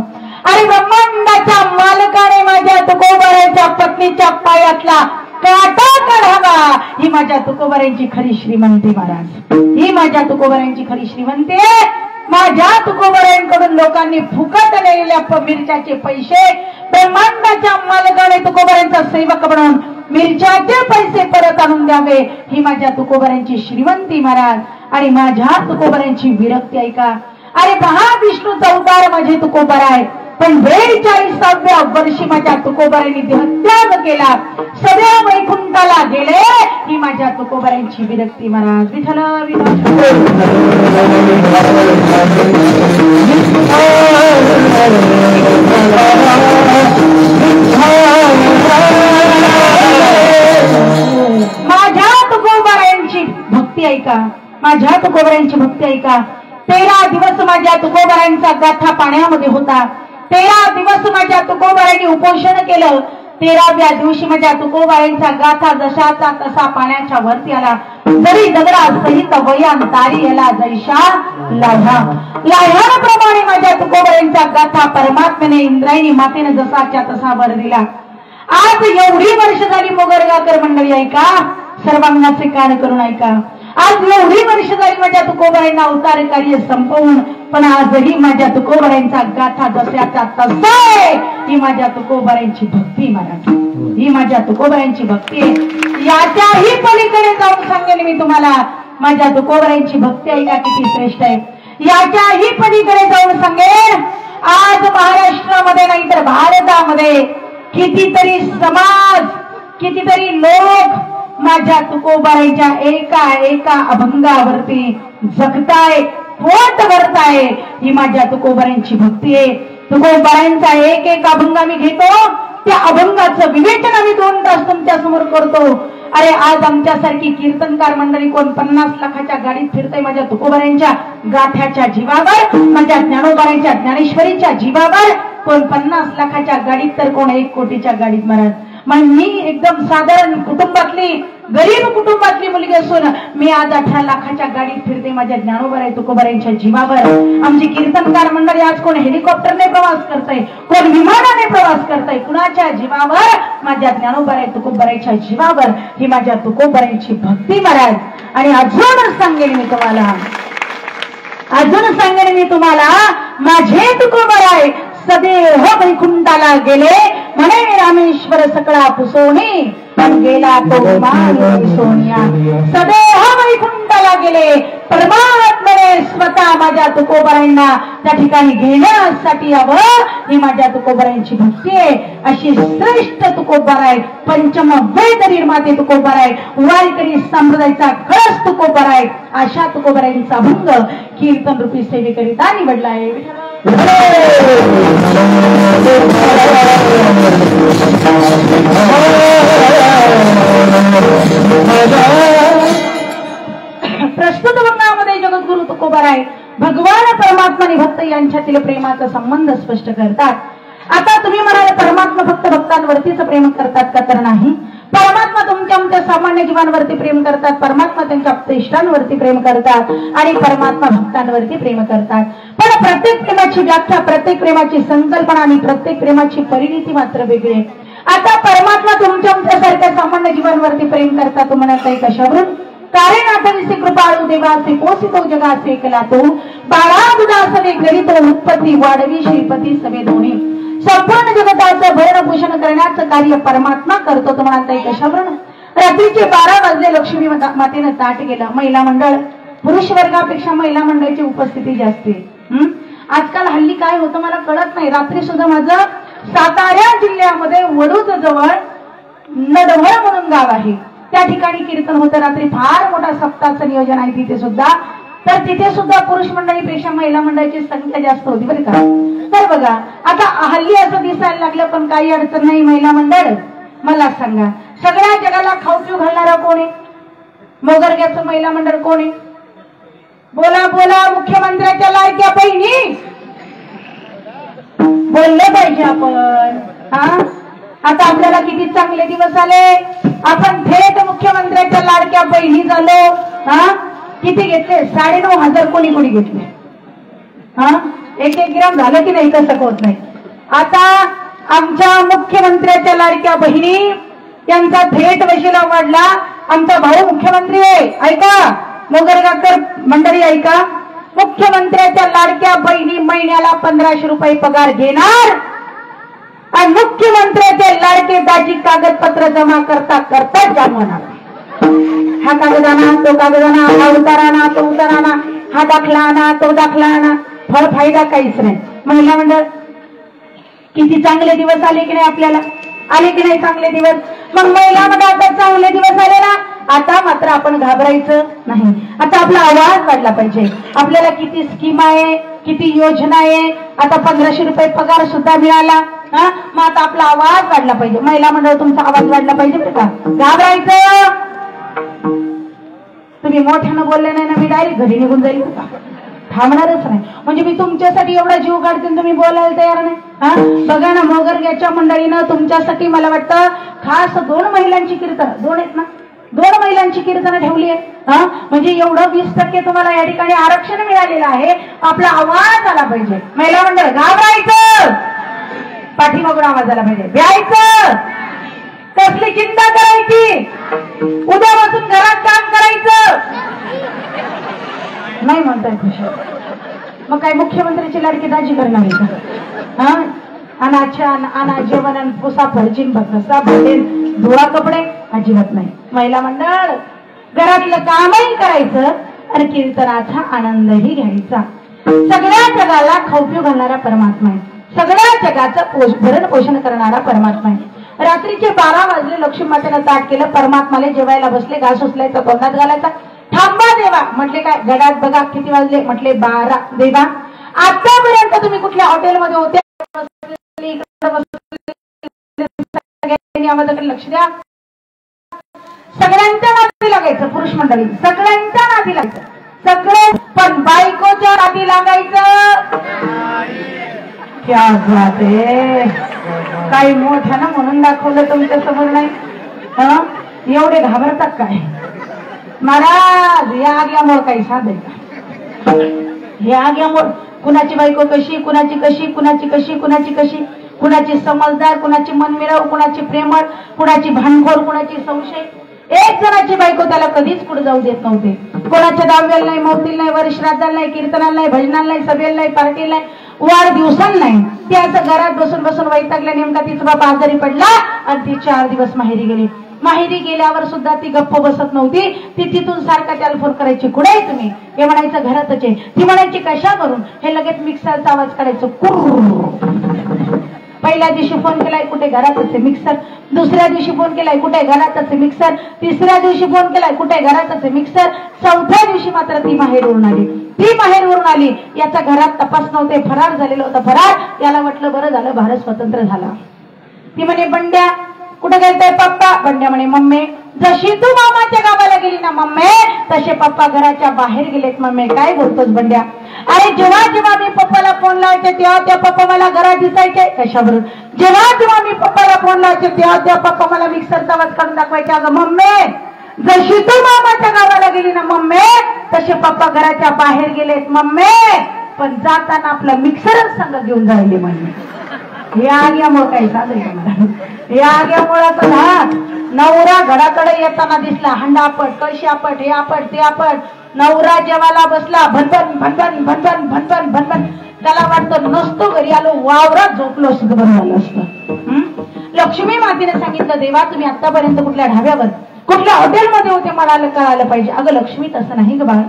अरे ब्रह्मांडाच्या मालकाने माझ्या तुकोबारांच्या पत्नीच्या पायातला काटा काढावा, ही माझ्या तुकोबारांची खरी श्रीमंती महाराज, ही माझ्या तुकोबारांची खरी श्रीमंती. माझ्या तुकोबारांकडून लोकांनी फुकट नेलेल्या मिरच्याचे पैसे ब्रह्मांडाच्या मालकाने तुकोबारांचा सेवक बनवून मिरच्याचे पैसे परत आणून द्यावे, ही माझ्या तुकोबारांची श्रीमंती महाराज. आणि माझ्या तुकोबारांची विरक्ती ऐका. अरे महाविष्णूचा अवतार माझे तुकोबार आहे. पण 42व्या वर्षी माझ्या तुकोबारांनी देहत्याग केला, सदैव वैकुंठाला गेले. ही माझ्या तुकोबारांची विरक्ती महाराज. विठ्ठल माझ्या तुकोबारांची भक्ती ऐका, माझ्या तुकोबारांची भक्ती ऐका. 13 दिवस माझ्या तुकोबारांचा गाथा पाण्यामध्ये होता. 13 दिवस माझ्या तुकोबारांनी उपोषण केलं. 13व्या दिवशी माझ्या तुकोबारांचा गाथा जशाचा तसा पाण्याच्या वरती आला. जरी दगडा सहित वयांतारी याला जैशा लाभा. लाह्याप्रमाणे माझ्या तुकोबारांचा गाथा परमात्म्याने इंद्रायणी मातेने जसाच्या तसा वर दिला. आज एवढी वर्ष झाली मोगरगाकर मंडळी ऐका, सर्वांगाचे कान करून ऐका. आज एवढी वर्ष झाली माझ्या तुकोबारांना अवतार कार्य संपवून, पण आजही माझ्या तुकोबारांचा गाथा जशाचा तसा आहे. ही माझ्या तुकोबारांची भक्ती महाराज, ही माझ्या तुकोबारांची भक्ती आहे. याच्याही पलीकडे जाऊन सांगेन मी तुम्हाला, माझ्या तुकोबारांची भक्ती ऐका किती श्रेष्ठ आहे. याच्याही पलीकडे जाऊन सांगेन, आज महाराष्ट्रामध्ये नाही तर भारतामध्ये कितीतरी समाज, कितीतरी लोक माझ्या तुकोबारांच्या एका एका अभंगावरती जगताय, पोट भरताय. ही माझ्या तुकोबारांची भक्ती आहे. तुकोबारांचा एक एक अभंग मी घेतो, त्या अभंगाचं विवेचन आम्ही 2 तास तुमच्या समोर करतो. अरे आज आमच्यासारखी कीर्तनकार मंडळी कोण 50 लाखाच्या गाडीत फिरतय माझ्या तुकोबारांच्या गाठ्याच्या जीवावर, माझ्या ज्ञानोबारांच्या ज्ञानेश्वरीच्या जीवावर. कोण 50 लाखाच्या गाडीत तर कोण 1 कोटीच्या गाडीत महाराज. मग मी एकदम साधारण कुटुंबातली, गरीब कुटुंबातली मुलगी असून मी आज 18 लाखाच्या गाडीत फिरते माझ्या ज्ञानोबाराय तुकोबारांच्या जीवावर. आमची कीर्तनकार मंडळी आज कोण हेलिकॉप्टरने प्रवास करतय, कोण विमानाने प्रवास करतय, कुणाच्या जीवावर? माझ्या ज्ञानोबाराय तुकोबारांच्या जीवावर. ही माझ्या तुकोबारांची भक्ती महाराज. आणि अजून सांगेन मी तुम्हाला, अजून सांगेन मी तुम्हाला, माझे तुकोबाराय सदैव वैकुंठाला गेले. म्हणे रामेश्वर सकळा पुसोणी, पण गेला तो मानवी सोनिया. सदैव वैकुंठाला गेले. परमात्म्याने स्वतः माझ्या तुकोबारांना त्या ठिकाणी घेण्यासाठी यावं. ही माझ्या तुकोबारांची भक्ती आहे. अशी श्रेष्ठ तुकोबाराय, पंचम वेद निर्माते तुकोबाराय, वारकरी संप्रदायाचा खरंच तुकोबाराय. अशा तुकोबारांचा अभंग कीर्तन रूपी सेवेकरिता निवडला आहे. प्रस्तुत वर्णामध्ये जगद्गुरु तुकोबाराय भगवान परमात्मा आणि भक्त यांच्यातील प्रेमाचा संबंध स्पष्ट करतात. आता तुम्ही म्हणाले परमात्मा फक्त भक्तांवरतीच प्रेम करतात का? तर नाही. परमात्मा तुमच्या आमच्या सामान्य जीवांवरती प्रेम करतात, परमात्मा त्यांच्या इष्टांवरती प्रेम करतात आणि परमात्मा भक्तांवरती प्रेम करतात. पण प्रत्येक प्रेमाची व्याख्या, प्रत्येक प्रेमाची संकल्पना आणि प्रत्येक प्रेमाची परिणिती मात्र वेगळी आहे. आता परमात्मा तुमच्या आमच्यासारख्या सामान्य जीवांवरती प्रेम करतात म्हणत आहे कशावरून? कारण आठविसे कृपाळू देवासे पोसितो जगासे केला तो, बाळा दुधासवे गणित उत्पत्ती वाढवी श्रीपती सवे दोन्ही. संपूर्ण जगताचं भरणपोषण करण्याचं कार्य परमात्मा करतो. तो म्हणत आहे कशावरून? रात्रीचे 12 वाजले, लक्ष्मी मातेनं ताट गेलं. महिला मंडळ, पुरुष वर्गापेक्षा महिला मंडळाची उपस्थिती जास्त आहे. आजकाल हल्ली काय होतं मला कळत नाही. रात्री सुद्धा माझं सातारा जिल्ह्यामध्ये वडूज जवळ नडवळ म्हणून गाव आहे, त्या ठिकाणी कीर्तन होतं. रात्री फार मोठा सप्ताहाचं नियोजन आहे तिथे सुद्धा. तर तिथे सुद्धा पुरुष मंडळीपेक्षा महिला मंडळाची संख्या जास्त होती बरं का. तर बघा आता हल्ली असं दिसायला लागलं, पण काही अडचण नाही. महिला मंडळ मला सांगा, सगळ्या जगाला खाऊ घालणारा कोण आहे? मोगरग्याचं महिला मंडळ कोण आहे? बोला बोला. मुख्यमंत्र्याच्या लाडक्या बहिणी. बोलले पाहिजे आपण. आता आपल्याला किती चांगले दिवस आले, आपण थेट मुख्यमंत्र्याच्या लाडक्या बहिणी झालो. किती घेतले? 9,500 कोणी कोणी घेतले. 1-1 ग्राम झालं की नाही? कसं होत नाही. आता आमच्या मुख्यमंत्र्याच्या लाडक्या बहिणी त्यांचा थेट वशिला वाढला. आमचा भाऊ मुख्यमंत्री आहे. ऐका मोगरगाकर मंडळी, ऐका. मुख्यमंत्र्याच्या लाडक्या बहिणी महिन्याला 1500 रुपये पगार घेणार आणि मुख्यमंत्र्याचे लाडके दाजी कागदपत्र जमा करता करता जाम होणार. हा कागदाना, तो कागदाना, हा उताराना, तो उताराना, हा दाखला आणा, तो दाखला आणा. फळ फायदा काहीच नाही. महिला मंडळ किती चांगले दिवस आले की नाही आपल्याला, आले की नाही चांगले दिवस? मग महिला मंडळात चांगले दिवस आले ना, आता मात्र आपण घाबरायचं नाही. आता आपला आवाज वाढला पाहिजे. आपल्याला किती स्कीम आहे, किती योजना आहे. आता 1500 रुपये पगार सुद्धा मिळाला. मग आता आपला आवाज वाढला पाहिजे. महिला मंडळ तुमचा आवाज वाढला पाहिजे का? घाबरायचं. तुम्ही मोठ्यानं बोलले नाही ना, मी डायरेक्ट घरी निघून जाईल का? थांबणारच नाही. म्हणजे मी तुमच्यासाठी एवढा जीव काढते, तुम्ही बोलायला तयार नाही. बघा ना, मोगरग्याच्या मंडळीनं तुमच्यासाठी मला वाटतं खास 2 महिलांची कीर्तन, 2 आहेत ना, 2 महिलांची कीर्तनं ठेवली आहे. म्हणजे एवढं 20% तुम्हाला या ठिकाणी आरक्षण मिळालेलं आहे. आपला आवाज आला पाहिजे. महिला मंडळ घाबरायचं, पाठीमागून आवाज आला पाहिजे. भ्यायचं, कसली चिंता करायची, उद्यापासून घरात काम करायचं नाही म्हणताय खुश. मग काय मुख्यमंत्र्याची लाडकी दाजी करणार आहे का? अना जेवण पुसा फरचीन बसा भेटेल धुळा कपडे अजिबात नाही. महिला मंडळ घरातलं कामही करायचं आणि कीर्तनाचा आनंदही घ्यायचा. सगळ्या जगाला खाऊ घालणारा परमात्मा आहे. सगळ्या जगाचं भरण पोषण करणारा परमात्मा आहे. रात्रीचे 12 वाजले, लक्ष्मी मातेनं ताट केलं, परमात्माला जेवायला बसले, घास उचलायचा, तोंडात घालायचा. थांबा देवा म्हटले, काय घड्यात बघा किती वाजले? म्हटले 12. देवा आतापर्यंत तुम्ही कुठल्या हॉटेलमध्ये होते? आवाजाकडे लक्ष द्या. सगळ्यांच्या नादी लागायचं, पुरुष मंडळी सगळ्यांच्या नादी लागायचं, सगळे, पण बायकोच्या नादी लागायचं. क्या बात आहे. काही मोठ्यानं म्हणून दाखवलं तुमच्या समोर नाही. एवढे घाबरतात काय महाराज? या आग्यामुळे काही साधे का? या आग्यामुळे कुणाची बायको कशी, कुणाची कशी, कुणाची कशी, कुणाची कशी, कुणाची समजदार, कुणाची मनमिळाऊ, कुणाची प्रेमळ, कुणाची भांडखोर, कुणाची संशय. एक जणाची बायको त्याला कधीच पुढे जाऊ देत नव्हते. कोणाच्या दहाव्याला नाही, मौतील नाही, वर्षश्राद्धाला नाही, कीर्तनाला नाही, भजनाला नाही, सभेला नाही, पार्टीला नाही, वाढदिवसाला नाही. ती असं घरात बसून बसून वैतागल्या. नेमका तिचा बाबा आजारी पडला आणि ती 4 दिवस माहेरी गेली. माहेरी गेल्यावर सुद्धा ती गप्प बसत नव्हती. ती तिथून सारखा त्याला फोन करायची, कुठे आहे तुम्ही? हे म्हणायचं घरातच आहे. ती म्हणायची कशा करून? हे लगेच मिक्सरचा आवाज काढायचं, कुर्र. पहिल्या दिवशी फोन केलाय, कुठे? घरातच आहे मिक्सर. दुसऱ्या दिवशी फोन केलाय, कुठे? घरातच आहे मिक्सर. तिसऱ्या दिवशी फोन केलाय, कुठे? घरातच आहे मिक्सर. चौथ्या दिवशी मात्र ती माहेरवरून आली. ती माहेरवरून आली, याचा घरात तपास नव्हते, फरार झालेलं होतं. फरार. याला म्हटलं बरं झालं भारत स्वतंत्र झाला. ती म्हणे बंड्या कुठे गेलताय पप्पा? बंड्या म्हणे मम्मी जशी तू मामाच्या गावाला गेली ना मम्मी, तसे पप्पा घराच्या बाहेर गेलेत. मम्मी काय बोलतोस बंड्या? अरे जेव्हा जेव्हा मी पप्पाला फोन लावायचे तेव्हा त्या पप्पा मला घरात दिसायचे. कशावरून? जेव्हा जेव्हा मी पप्पाला फोन लावायचे तेव्हा त्या पप्पा मला मिक्सरचा आवाज काढून दाखवायचे. अगं मम्मी जशी तू मामाच्या गावाला गेली ना मम्मी, तसे पप्पा घराच्या बाहेर गेलेत मम्मी, पण जाताना आपला मिक्सरच संग घेऊन जायले मम्मी. हे आग्यामुळे काही साधं हे आग्यामुळे ना. नवरा घराकडे येताना दिसला, हंडा आपट, कळशी आपट, हे आपट, ते आपट. नवरा जेवायला बसला, भनभन भनभन भनभन भनभन भनभन. त्याला वाटतं नसतो घरी आलो, वावरात झोपलो असतं बरं झालं असतं. लक्ष्मी मातेने सांगितलं, देवा तुम्ही आतापर्यंत कुठल्या ढाब्यावर, कुठल्या हॉटेलमध्ये होते मला कळायला पाहिजे. अगं लक्ष्मी तसं नाही ग बाळ.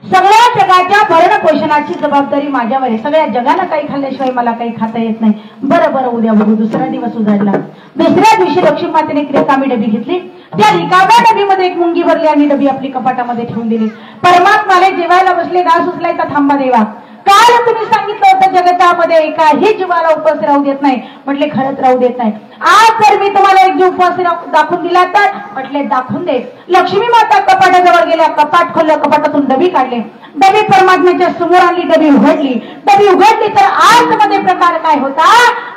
सगळ्या जगाच्या भरण पोषणाची जबाबदारी माझ्यावर आहे. सगळ्या जगाला काही खाल्ल्याशिवाय मला काही खाता येत नाही. बरं बरं उद्या बघू. दुसरा दिवस उजाडला. दुसऱ्या दिवशी लक्ष्मी मातेने एक रिकामी डबी घेतली. त्या रिकाम्या डबीमध्ये एक मुंगी भरली आणि डबी आपली कपाटामध्ये ठेवून दिली. परमात्माला जेवायला बसले, घास उचलायचा, थांबा देवा काल तुम्ही सांगितलं होतं जगतामध्ये एकाही जीवाला उपवास राहू देत नाही. म्हटले खरंच राहू देत नाही. आज जर मी तुम्हाला एक जीव उपवास दाखवून दिला तर म्हटले दाखवून दे. लक्ष्मी माता कपाटाजवळ गेल्या, कपाट खोललं, कपाटातून डबी काढले, डबी परमात्म्याच्या समोर आणली, डबी उघडली. डबी उघडली तर आतमध्ये प्रकार काय होता?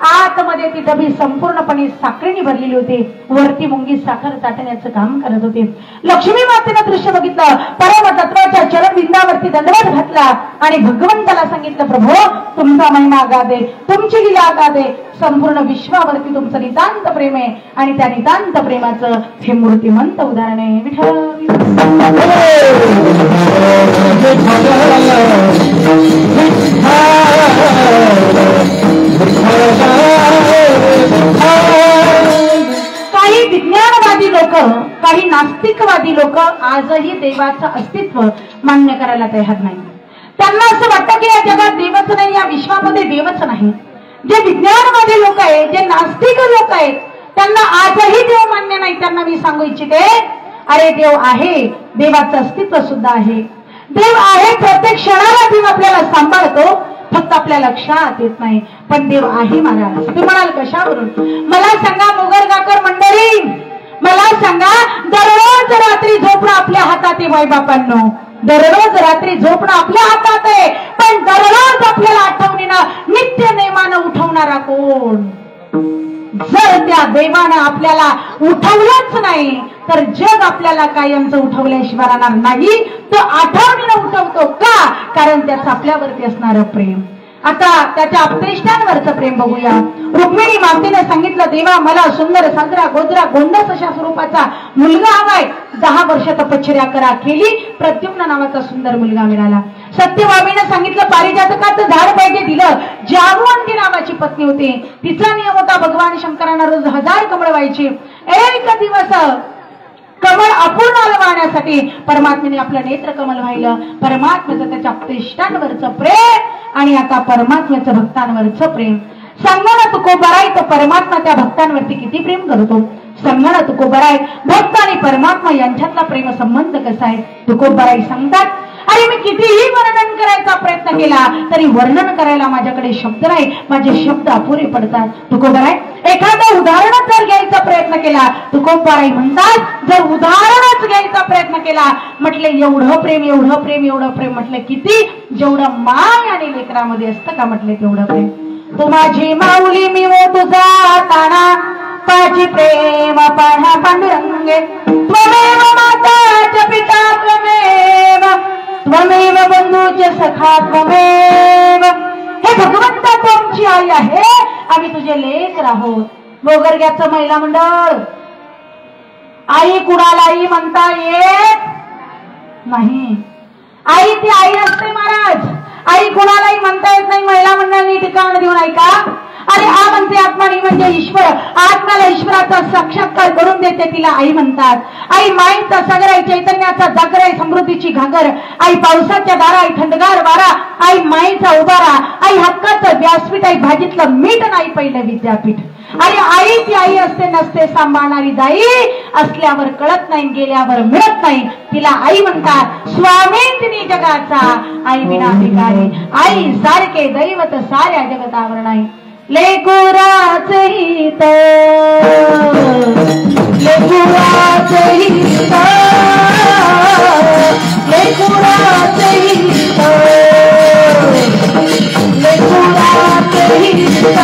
आतमध्ये ती डबी संपूर्णपणे साखरेने भरलेली होती. वरती मुंगी साखर साठवण्याचं काम करत होते. लक्ष्मी मातेनं दृश्य बघितलं, परमतत्वाच्या चरणबिंदावरती दंडवत घातला आणि भगवंताला सांगितलं, प्रभो तुमचा महिमा अगाध आहे, तुमची लीला अगाध आहे, संपूर्ण विश्वावरती तुमचं नितांत प्रेम आहे आणि त्या नितांत प्रेमाचं हे मूर्तिमंत उदाहरण आहे. विठ्ठल काही विज्ञानवादी लोक, काही नास्तिकवादी लोक आजही देवाचं अस्तित्व मान्य करायला तयार नाही. त्यांना असं वाटतं की या जगात देवच नाही, या विश्वामध्ये देवच नाही. जे विज्ञानवादी लोक आहेत, जे नास्तिक लोक आहेत, त्यांना आजही देव मान्य नाही. त्यांना मी सांगू इच्छिते, अरे देव आहे, देवाचं अस्तित्व सुद्धा आहे, देव आहे, प्रत्येक क्षणाला देव आपल्याला सांभाळतो, फक्त आपल्या लक्षात येत नाही. पण देव आहे महाराज. तू म्हणाल कशावरून? मला सांगा मोगरगाकर मंडळी, मला सांगा, दररोज रात्री झोपणं आपल्या हातात आहे बायबापांनो, दररोज रात्री झोपणं आपल्या हातात आहे, पण दररोज आपल्याला आठवणीनं नित्य नेमानं उठवणारा कोण? जर त्या देवानं आपल्याला उठवलंच नाही तर जग आपल्याला कायमचं उठवल्याशिवाय राहणार नाही. तो आठवणीनं उठवतो का? कारण त्याचं आपल्यावरती असणारं प्रेम. आता त्याच्या अपतेष्टांवरचं प्रेम बघूया. रुक्मिणी मातेने सांगितलं, देवा मला सुंदर साजरा गोदरा गोंडस अशा स्वरूपाचा मुलगा हवाय. 10 वर्ष तपश्चर्या करा केली, प्रद्युम्न नावाचा सुंदर मुलगा मिळाला. सत्यभामीने सांगितलं, पारिजातकाचं झाड पाहिजे, दिलं. जावंती नावाची पत्नी होती, तिचा नियम होता भगवान शंकरांना रोज 1000 कमळ व्हायची. एक दिवस कमळ अपूर्ण वाहण्यासाठी परमात्म्याने आपलं नेत्र कमल व्हायलं. परमात्म्याचं त्याच्या अपतेष्टांवरचं प्रेम आणि आता परमात्म्याचं भक्तांवरचं प्रेम. संगण तुकोबराय, तो परमात्मा त्या भक्तांवरती किती प्रेम करतो. संगण तुकोबराय, भक्त आणि परमात्मा यांच्यातला प्रेम संबंध कसा आहे? तुकोबराय सांगतात, अरे मी कितीही वर्णन करायचा प्रयत्न केला तरी वर्णन करायला माझ्याकडे शब्द नाही, माझे शब्द अपुरे पडतात. तुकोबराय एखादं उदाहरण जर घ्यायचा प्रयत्न केला, तुकोबराय म्हणतात, जर उदाहरणच घ्यायचा प्रयत्न केला, म्हटले एवढं प्रेम एवढं प्रेम एवढं प्रेम, म्हटले किती? जेवढं माय आणि लेकरामध्ये असतं का म्हटले तेवढं प्रेम. तू माझी माऊली मी वो तुझा ताणा, पाची प्रेम पाढा पांडुरंगे, त्वमेव माता पिता त्वमेव, त्वमेव बंधूचे सखा त्वमेव. हे भगवंता तू आमची आई आहे, आम्ही तुझे लेकर आहोत. मोगरग्याचं महिला मंडळ, आई कुणालाही म्हणता येत नाही. आई ती आई असते महाराज, आई कुणालाही म्हणता येत नाही. महिला मंडळांनी ठिकाण देऊन ऐका. अरे आ म्हणते आत्मा नाही म्हणजे ईश्वर, आत्म्याला ईश्वराचा साक्षात्कार करून देते, तिला आई म्हणतात. आई माईचा सागर आहे, चैतन्याचा जागर आहे, समृद्धीची घागर. आई पावसाच्या दारा, आई थंडगार वारा, आई माईचा उभारा, आई हक्काचं व्यासपीठ, आई भाजीतलं मीठ नाही पहिलं विद्यापीठ. अरे आई ती आई असते, नसते सांभाळणारी दाई, असल्यावर कळत नाही, गेल्यावर मिळत नाही, तिला आई म्हणतात. स्वामी तिने जगाचा, आई विना भिकारी, आई सारखे दैवत साऱ्या जगतावर नाही. लेकुराच हित, लेकुराच हित, लेकुराच हित, लेकुराच हित.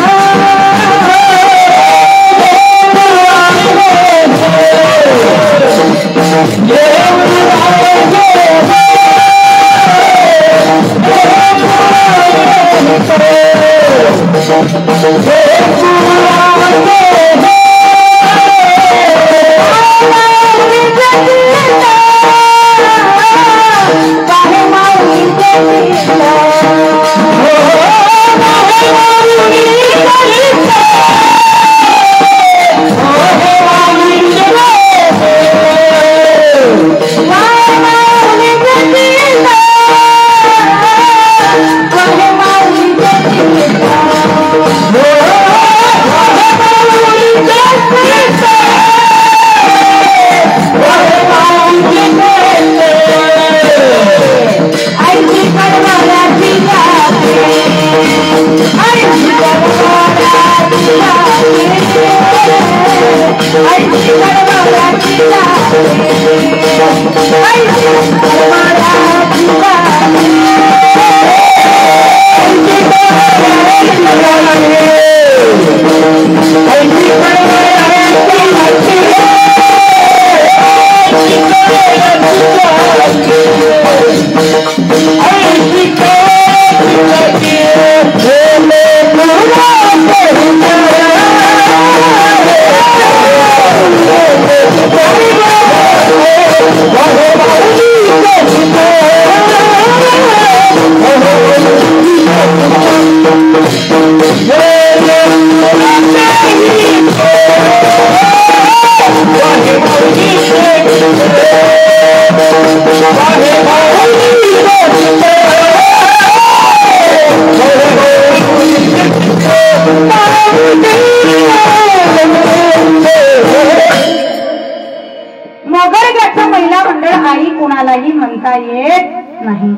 महिला मंडळ आई कोणालाही म्हणता येत नाही.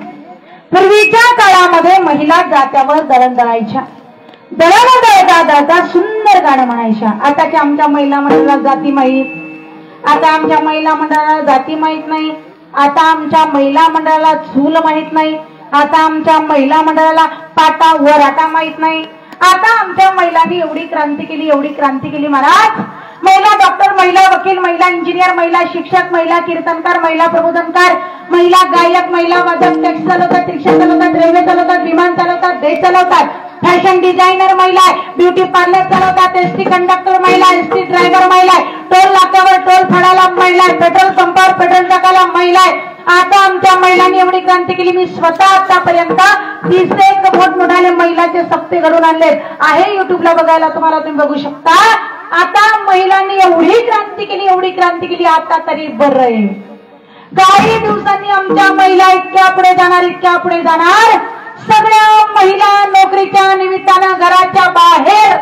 पूर्वीच्या काळामध्ये महिला जात्यावर दळण दळायच्या, दळण दळता दळता सुंदर गाणं म्हणायच्या. आताच्या आमच्या महिला मंडळाला जाती माहीत, आता आमच्या महिला मंडळाला जाती माहीत नाही, आता आमच्या महिला मंडळाला झूल माहित नाही, आता आमच्या महिला मंडळाला पाटा वराटा माहित नाही. आता आमच्या महिलांनी एवढी क्रांती केली, एवढी क्रांती केली महाराज. महिला डॉक्टर, महिला वकील, महिला इंजिनियर, महिला शिक्षक, महिला कीर्तनकार, महिला प्रबोधनकार, महिला गायक, महिला वादक, टॅक्सी चालवतात, रिक्षा चालवतात, रेल्वे चालवतात, विमान चालवतात, देश चालवतात, फॅशन डिझायनर महिला आहे, ब्युटी पार्लर चालवतात, एसटी कंडक्टर महिला, एसटी ड्रायव्हर महिला आहे, टोल नाक्यावर टोल फाडायला महिला आहे, पेट्रोल पंपावर पेट्रोल टाकायला महिला आहे. आता आमच्या महिलांनी एवढी क्रांती केली. मी स्वतः आतापर्यंत 30 मोठमोठाले महिलाचे सप्ते घडून आणले आहे. युट्यूबला बघायला तुम्हाला, तुम्ही बघू शकता. आता महिलांनी एवढी क्रांती केली, एवढी क्रांती केली, आता तरी बरं आहे. काही दिवसांनी आमच्या महिला इतक्या पुढे जाणार, इतक्या पुढे जाणार. सगळ्या महिला नोकरीच्या निमित्तानं घराच्या बाहेर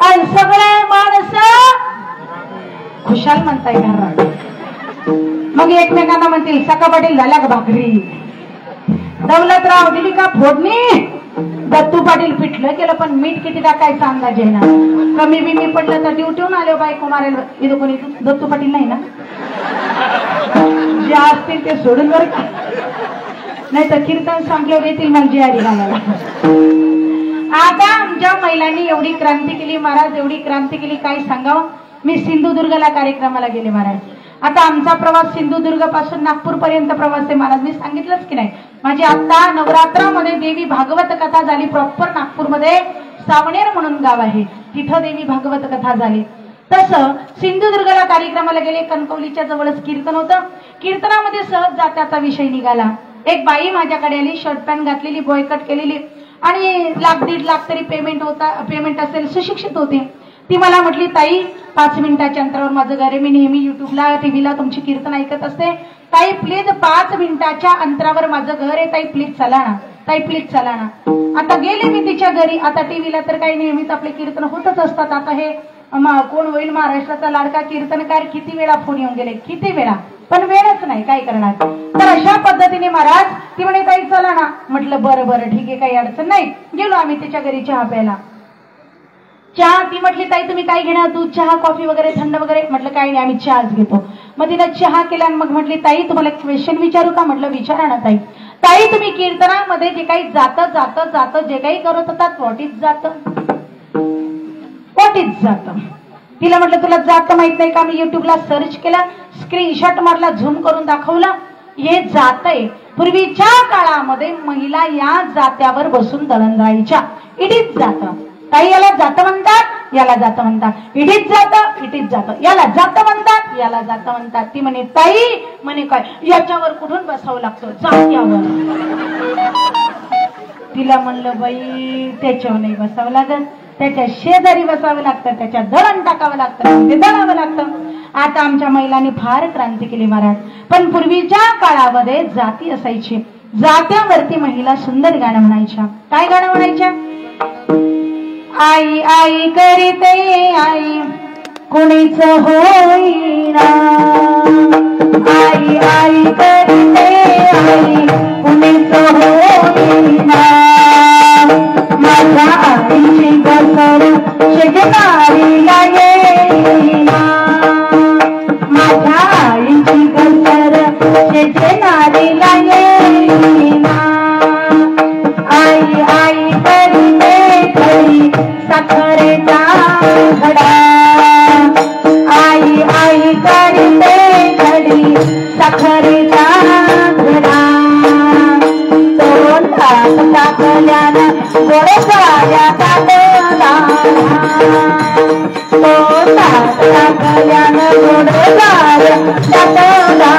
आणि सगळे माणसं खुशाल म्हणताय घरात. मग एकमेकांना म्हणतील सका पाटील झाल्या का भाकरी, दौलतराव दिली का फोडणी, दत्तू पाटील पिठलं केलं पण मीठ किती टाकायचा अंदाज आहे ना. कमी बिमी पडलं तर ड्युटीहून आले बायको मारेल. इथं कोणी दत्तू पाटील नाही ना, जे असतील ते सोडून बरं का, नाही तर कीर्तन संपल्यावर येतील मग जिहारी घालायला. आता आमच्या महिलांनी एवढी क्रांती केली महाराज, एवढी क्रांती केली, काय सांगावं. मी सिंधुदुर्गला कार्यक्रमाला गेले महाराज. आता आमचा प्रवास सिंधुदुर्ग पासून नागपूर पर्यंत प्रवास आहे महाराज. मी सांगितलंच की नाही, माझी आता नवरात्रामध्ये देवी भागवत कथा झाली. प्रॉपर नागपूरमध्ये सावनेर म्हणून गाव आहे, तिथं देवी भागवत कथा झाली. तसं सिंधुदुर्गला कार्यक्रमाला गेले. कणकवलीच्या जवळच कीर्तन होतं. कीर्तनामध्ये सहज जात्याचा विषय निघाला. एक बाई माझ्याकडे आली, शर्ट पॅन्ट घातलेली, बॉयकट केलेली आणि 1,00,000-1.5 लाख तरी पेमेंट असेल, सुशिक्षित होती. ती मला म्हटली, ताई 5 मिनिटाच्या अंतरावर माझं घर आहे, मी नेहमी युट्यूबला टीव्हीला तुमची कीर्तन ऐकत असते, ताई प्लीज 5 मिनिटाच्या अंतरावर माझं घर आहे, ताई प्लीज चला ना, ताई प्लीज चला ना. आता गेले मी तिच्या घरी. आता टीव्हीला तर काही नेहमीच आपले कीर्तन होतच असतात. आता हे कोण होईल महाराष्ट्राचा लाडका कीर्तनकार, किती वेळा फोन येऊन गेले, किती वेळा, पण वेळच नाही, काय करणार. तर अशा पद्धतीने महाराज ती म्हणे ताई चला ना. म्हटलं बरं बरं ठीक आहे, काही अडचण नाही. गेलो आम्ही तिच्या घरी चहा प्यायला. चहा, ती म्हटली ताई तुम्ही काय घेणार, दूध चहा कॉफी वगैरे थंड वगैरे. म्हटलं काही नाही, आम्ही चहाच घेतो. मग तिला चहा केला आणि मग म्हटली ताई तुम्हाला क्वेश्चन विचारू का. म्हटलं विचारा ना ताई. ताई तुम्ही कीर्तनामध्ये जे काही जातं जातं जातं जे काही करत होतात, व्हॉट इज जातं, व्हॉट इज जातं. तिला म्हटलं तुला जातं माहित नाही का. मी युट्यूबला सर्च केला, स्क्रीनशॉट मारला, झूम करून दाखवला. हे जात आहे. पूर्वीच्या काळामध्ये महिला या जात्यावर बसून दळण दळायच्या. इट इज जातं. काही याला जातं म्हणतात, याला जातं म्हणतात. इट इज जातं, इट इज जातं. याला जातं म्हणतात, याला जातं म्हणतात. ती म्हणे ताई म्हणे काय याच्यावर कुठून बसावं लागतं, जात्यावर. तिला म्हणलं बाई त्याच्यावर नाही बसावं लागत, त्याच्या शेजारी बसावं लागतं, त्याच्या दळण टाकावं लागतं, ते दळावं लागतं. आता आमच्या महिलांनी फार क्रांती केली महाराज. पण पूर्वीच्या काळामध्ये जाती असायची. जात्यावरती महिला सुंदर गाणं म्हणायच्या. काय गाणं म्हणायच्या. आई आई करीते आई कुणीच होईना, आई आई करीते आई कुणीच होईना, माझ्या आईची गसर शेजारीला येईना, माझ्या आईची गसर शेजारीला येईना, आई आई करीते घरी साखरेचा घडा, आई आई करीते घरी साखरेचा घडा, तोंडात टाकल्यानं गोड साऱ्या ताटला, तोंडात टाकल्यानं गोड साऱ्या ताटला.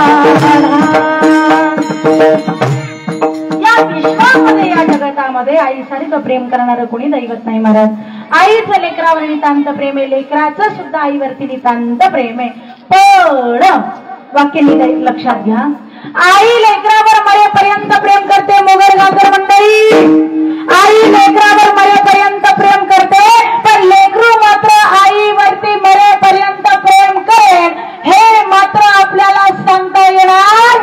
या विश्वामध्ये, या जगतामध्ये आईसारखं प्रेम करणारं कोणी दैवत नाही महाराज. आईचं लेकरावर नितांत प्रेम आहे, लेकराचं सुद्धा आईवरती नितांत प्रेम आहे. पण वाक्य लक्षात घ्या, आई लेकरावर मरेपर्यंत प्रेम करते. मोगर गाजर मंडळी, आई लेकरावर मरेपर्यंत प्रेम करते, पण लेकरू मात्र आईवरती मरेपर्यंत प्रेम करेल हे मात्र आपल्याला सांगता येईल देणार?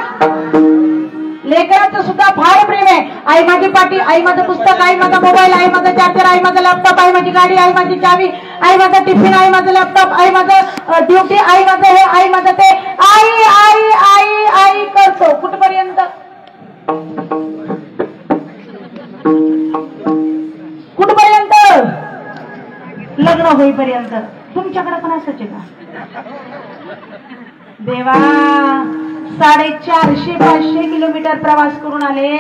लेकरांचं सुद्धा फार प्रेम आहे. आई माझी पाटी, आई माझं पुस्तक, आई माझा मोबाईल, आई माझा चार्जर, आई माझा लॅपटॉप, आई माझी गाडी, आई माझी चावी, आई माझा टिफिन, आई माझं लॅपटॉप, आई माझं ड्युटी, आई माझं हे, आई माझं ते. आई आई आई आई करतो कुठपर्यंत? कुठपर्यंत? लग्न होईपर्यंत. तुमच्याकडे पण असंच आहे का? देवा, 450-500 किलोमीटर प्रवास करून आले,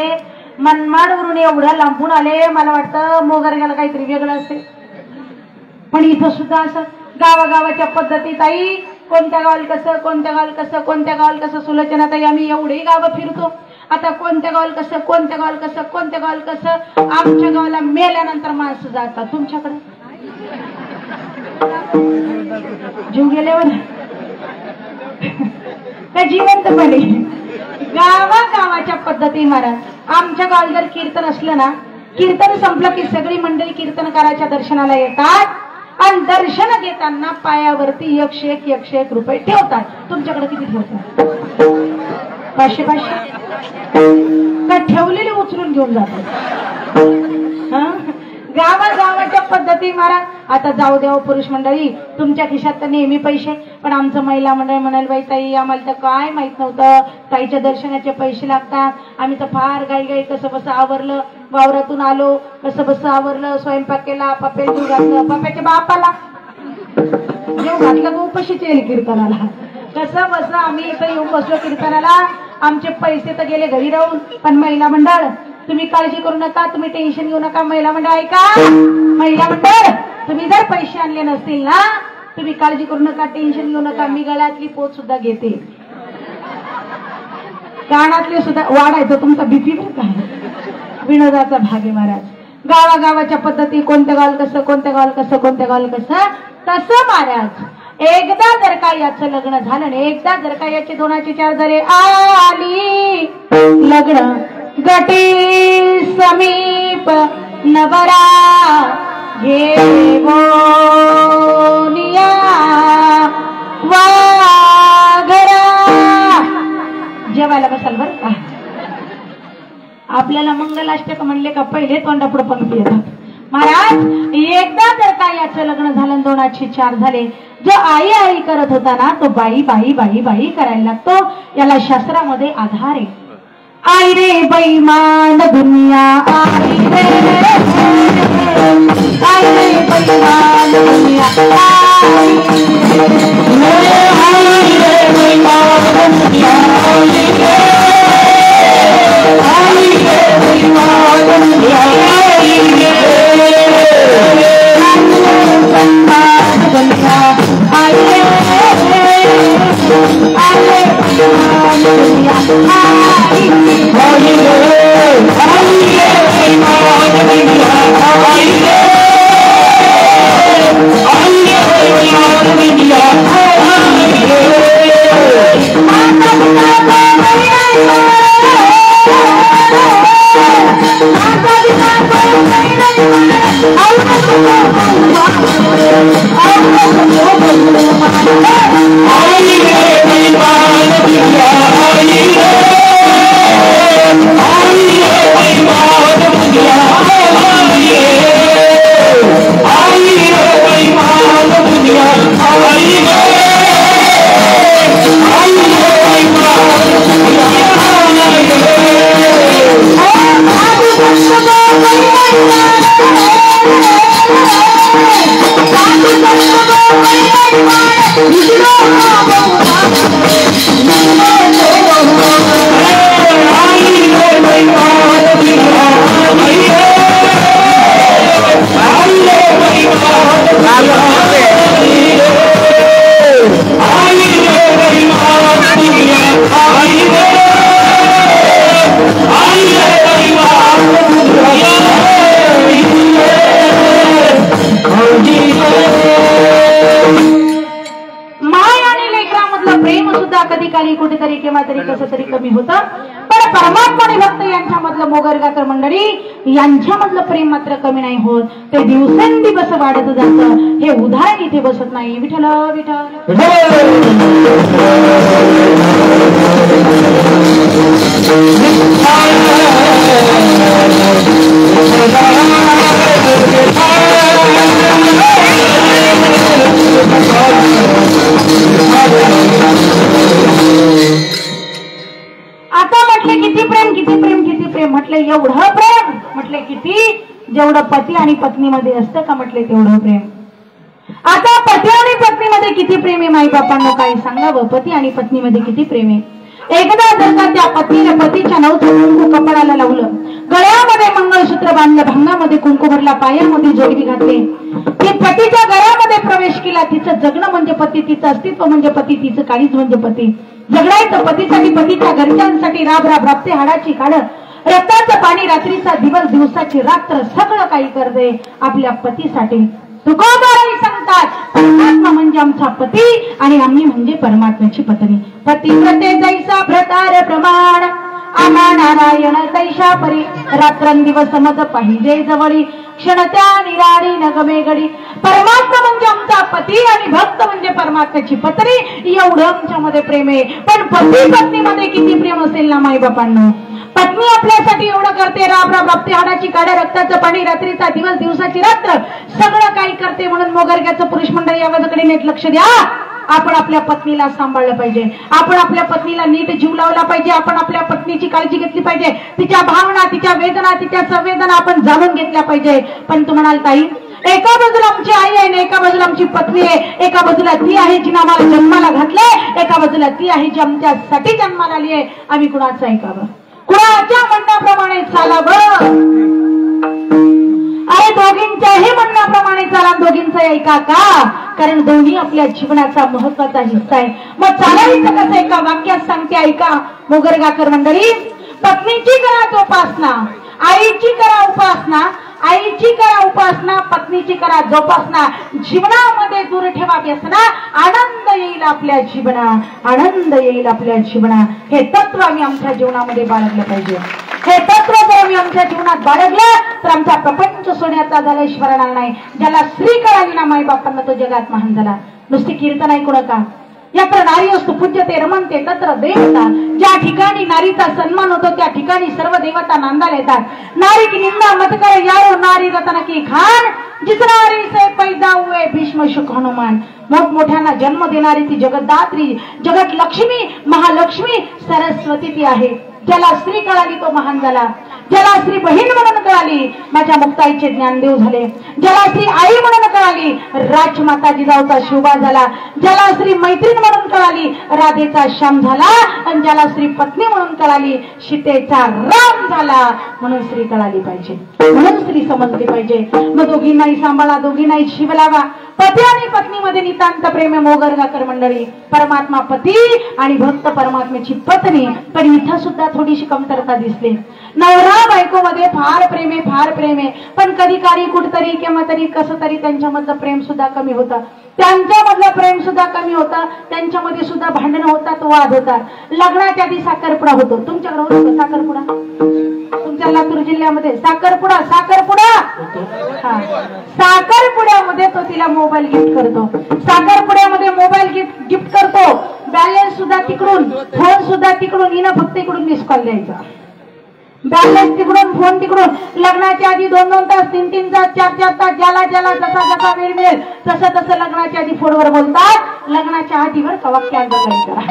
मनमाडवरून एवढ्या लांबून आले. मला वाटतं मोगरगाला काहीतरी वेगळं असेल, पण इथं सुद्धा असं गावागावाच्या पद्धतीत. आई कोणत्या गावाला कसं, कोणत्या गावाला कसं, कोणत्या गावाला कसं. सुलोचना ताई, आम्ही एवढेही गावं फिरतो. आता कोणत्या गावाला कसं, कोणत्या गावाला कसं, कोणत्या गावाला कसं. आमच्या गावाला मेल्यानंतर माणसं जातात. तुमच्याकडे जीव गेल्यावर काय जिवंतपणे गावागावाच्या पद्धती महाराज. आमच्या गावाला जर कीर्तन असलं ना, कीर्तन संपलं की सगळी मंडळी कीर्तनकाराच्या दर्शनाला येतात आणि दर्शन घेताना पायावरती 101 रुपये ठेवतात. तुमच्याकडे किती ठेवतात? 500 का ठेवलेले उचलून घेऊन जातात? गावागावाच्या पद्धती महाराज. आता जाऊ द्या पुरुष मंडळी, तुमच्या खिशात तर नेहमी पैसे, पण आमचं महिला मंडळ म्हणाल, बाई ताई आम्हाला तर काय माहित नव्हतं, ताईच्या दर्शनाचे पैसे लागतात. आम्ही तर फार गाई कसं बसं आवरलं, वावरातून आलो कसं बसं आवरलं, स्वयंपाक केला, पप्पे जीव घातलं, पप्प्याच्या बापाला जेव घातलं का उपाशीच येईल कीर्तनाला. कसं बसं आम्ही इथं येऊन बसलो कीर्तनाला. आमचे पैसे तर गेले घरी राहून. पण महिला मंडळ तुम्ही काळजी करू नका, तुम्ही टेन्शन घेऊ नका. महिला मंडळ ऐका, महिला मंडळ तुम्ही जर पैसे आणले नसतील ना, तुम्ही काळजी करू नका, टेन्शन घेऊ नका. मी गळ्यातली पोत सुद्धा घेते, कानातले सुद्धा. वाढायचं तुमचा बीपी बरं का, विनोदाचा भाग आहे महाराज. गावागावाच्या पद्धती, कोणत्या गावाला कसं, कोणत्या गावाला कसं, कोणत्या गावाला कसं. तसं महाराज एकदा जर का याचं लग्न झालं आणि एकदा जर का याचे 2-4 जरे आली, लग्न गटी समीप नवरा घेवोनिया वाघरा. जेवायला बसाल बरं का. आपल्याला मंगलाष्टक म्हणले का पहिले तोंडापुढे पंक्ती येतात महाराज. एकदा जर का याचं लग्न झालं 2-4 झाले, जो आई आई करत होता ना, तो बाई बाई बाई बाई करायला लागतो. याला शास्त्रामध्ये आधार आहे. आई रे बैमान दुनिया, आई रे बैमान दुनिया, आई रे बैमान दुनिया, पण परमात्मा आणि भक्त यांच्यामधलं मोगरगाकर मंडळी यांच्यामधलं प्रेम मात्र कमी नाही होत, ते दिवसेंदिवस वाढत जातं. हे उदाहरण इथे बसत नाही. विठ्ठल विठ्ठल आता म्हटले किती प्रेम किती प्रेम किती प्रेम, म्हटले एवढं प्रेम, म्हटले किती, जेवढं पती आणि पत्नीमध्ये असतं का म्हटले तेवढं प्रेम. आता पती आणि पत्नीमध्ये किती प्रेम आहे माई बापांना काय सांगावं. पती आणि पत्नीमध्ये किती प्रेम आहे. एकदा जर का त्या पतीने पतीच्या नवचं कुंकू कपाळाला लावलं, गळ्यामध्ये मंगळसूत्र बांधलं, भांगामध्ये कुंकू भरला, पायामध्ये जोडवी घातली, ती पतीच्या घरामध्ये प्रवेश केला. तिचं जगणं म्हणजे पती, तिचं अस्तित्व म्हणजे पती, तिचं काळीज म्हणजे पती. जगडायचं पतीसाठी, पतीच्या घरच्यांसाठी, राब राब राबते हाडाची काढ, रक्ताचं पाणी रात्रीचा दिवस, दिवसाची रात्र, सगळं काही करते आपल्या पतीसाठी. तुकोबाराही सांगतात परमात्मा म्हणजे आमचा पती आणि आम्ही म्हणजे परमात्म्याची पत्नी. पतिव्रते जैसा भ्रतार प्रमाण, आम्हा नारायण तैशा परी, रात्रंदिवस मत पाहिजे जवळी, क्षण त्या निराळी नगमे गडी. परमात्मा म्हणजे आमचा पती आणि भक्त म्हणजे परमात्म्याची पत्नी, एवढं आमच्यामध्ये प्रेम आहे. पण पती पत्नीमध्ये किती प्रेम असेल ना माई बापांना. पत्नी आपल्यासाठी एवढं करते, राब राब राबते हाडाची काड्या, रक्ताचं पाणी, रात्रीचा दिवस, दिवसाची रात्र, सगळं काही करते. म्हणून मोगरग्याचं पुरुष मंडळ याकडे नीट लक्ष द्या. आपण आपल्या पत्नीला सांभाळलं पाहिजे, आपण आपल्या पत्नीला नीट जीव लावला पाहिजे, आपण आपल्या पत्नीची काळजी घेतली पाहिजे, तिच्या भावना, तिच्या वेदना, तिच्या संवेदना आपण जाणून घेतल्या पाहिजे. पण तू म्हणाल ताई, एका बाजूला आमची आई आहे, एका बाजूला आमची पत्नी आहे, एका बाजूला ती आहे जिने आम्हाला जन्माला घातले, एका बाजूला ती आहे जी आमच्यासाठी जन्माला आली आहे. आम्ही कुणाचं ऐकावं, कुणाच्या म्हणण्याप्रमाणे चालावं. अरे दोघींच्याही म्हणण्याप्रमाणे चाला, दोघींचं ऐका का, कारण दोन्ही आपल्या जीवनाचा महत्वाचा हिस्सा आहे. मग चालायचं कसं एका वाक्यात सांगते ऐका मोगरगाकर मंडळी. पत्नीची करा जोपासना, आईची करा उपासना, आईची करा उपासना, पत्नीची करा जोपासना. जीवनामध्ये दूर ठेवा व्यसना, आनंद येईल आपल्या जीवना, आनंद येईल आपल्या जीवना. हे तत्व आम्ही आमच्या जीवनामध्ये बाळगलं पाहिजे. हे तत्व जर आम्ही आमच्या जीवनात बाळगलं तर आमचा प्रपंच सोन्याचा झाला ईश्वराला नाही. ज्याला श्री कळाली ना माई बापांना तो जगात महान झाला. नुसती कीर्तन ऐकू नका. यत्र नारी असतो पूज्यते रमणते तत्र देवता. ज्या ठिकाणी नारीचा सन्मान होतो त्या ठिकाणी सर्व देवता नांदाला येतात. नारी की निंदा मत करे यारो नारी रतन की खान, जिस नारी से पैदा हुए भीष्म शुक हनुमान. मोठमोठ्यांना जन्म देणारी ती जगतदात्री, जगत लक्ष्मी, महालक्ष्मी, सरस्वती ती आहे. ज्याला स्त्री कळाली तो महान झाला. ज्याला स्त्री बहीण म्हणून कळाली माझ्या मुक्ताईचे ज्ञानदेव झाले. ज्याला स्त्री आई म्हणून कळाली राजमाता जिजाऊचा शिवबा झाला. ज्याला स्त्री मैत्रीण म्हणून कळाली राधेचा श्याम झाला. आणि ज्याला स्त्री पत्नी म्हणून कळाली सीतेचा राम झाला. म्हणून स्त्री कळाली पाहिजे, म्हणून स्त्री समजली पाहिजे. मग दोघींनाही सांभाळा, दोघींनाही शिव लावा. पती आणि पत्नीमध्ये नितांत प्रेम मोगरगाकर मंडळी. परमात्मा पती आणि भक्त परमात्म्याची पत्नी. पण इथं सुद्धा थोडीशी कमतरता दिसली. नवरा बायको मध्ये फार प्रेम आहे, फार प्रेम आहे. पण कधी काळी कुठतरी केव्हा तरी कसं तरी त्यांच्यामधलं प्रेम सुद्धा कमी होतं. त्यांच्यामधलं प्रेम सुद्धा कमी होतं. त्यांच्यामध्ये सुद्धा भांडणं होतात, वाद होतात. लग्नाच्या आधी साखरपुडा होतो. तुमच्याकडे होतो साखरपुडा? तुमच्या लातूर जिल्ह्यामध्ये साखरपुडा, साखरपुडा हा, साखरपुड्यामध्ये तो तिला मोबाईल गिफ्ट करतो. साखरपुड्यामध्ये मोबाईल गिफ्ट करतो. बॅलन्स सुद्धा तिकडून, फोन सुद्धा तिकडून. हिनं फक्त इकडून मिस कॉल द्यायचा. बॅलन्स तिकडून, फोन तिकडून. लग्नाच्या आधी 2-2 तास, 3-3 तास, 4-4 तास, ज्याला ज्याला जसा जसा वेळ मिळेल तसं तसं लग्नाच्या आधी फोनवर बोलतात. लग्नाच्या आधीवर वाक्य करा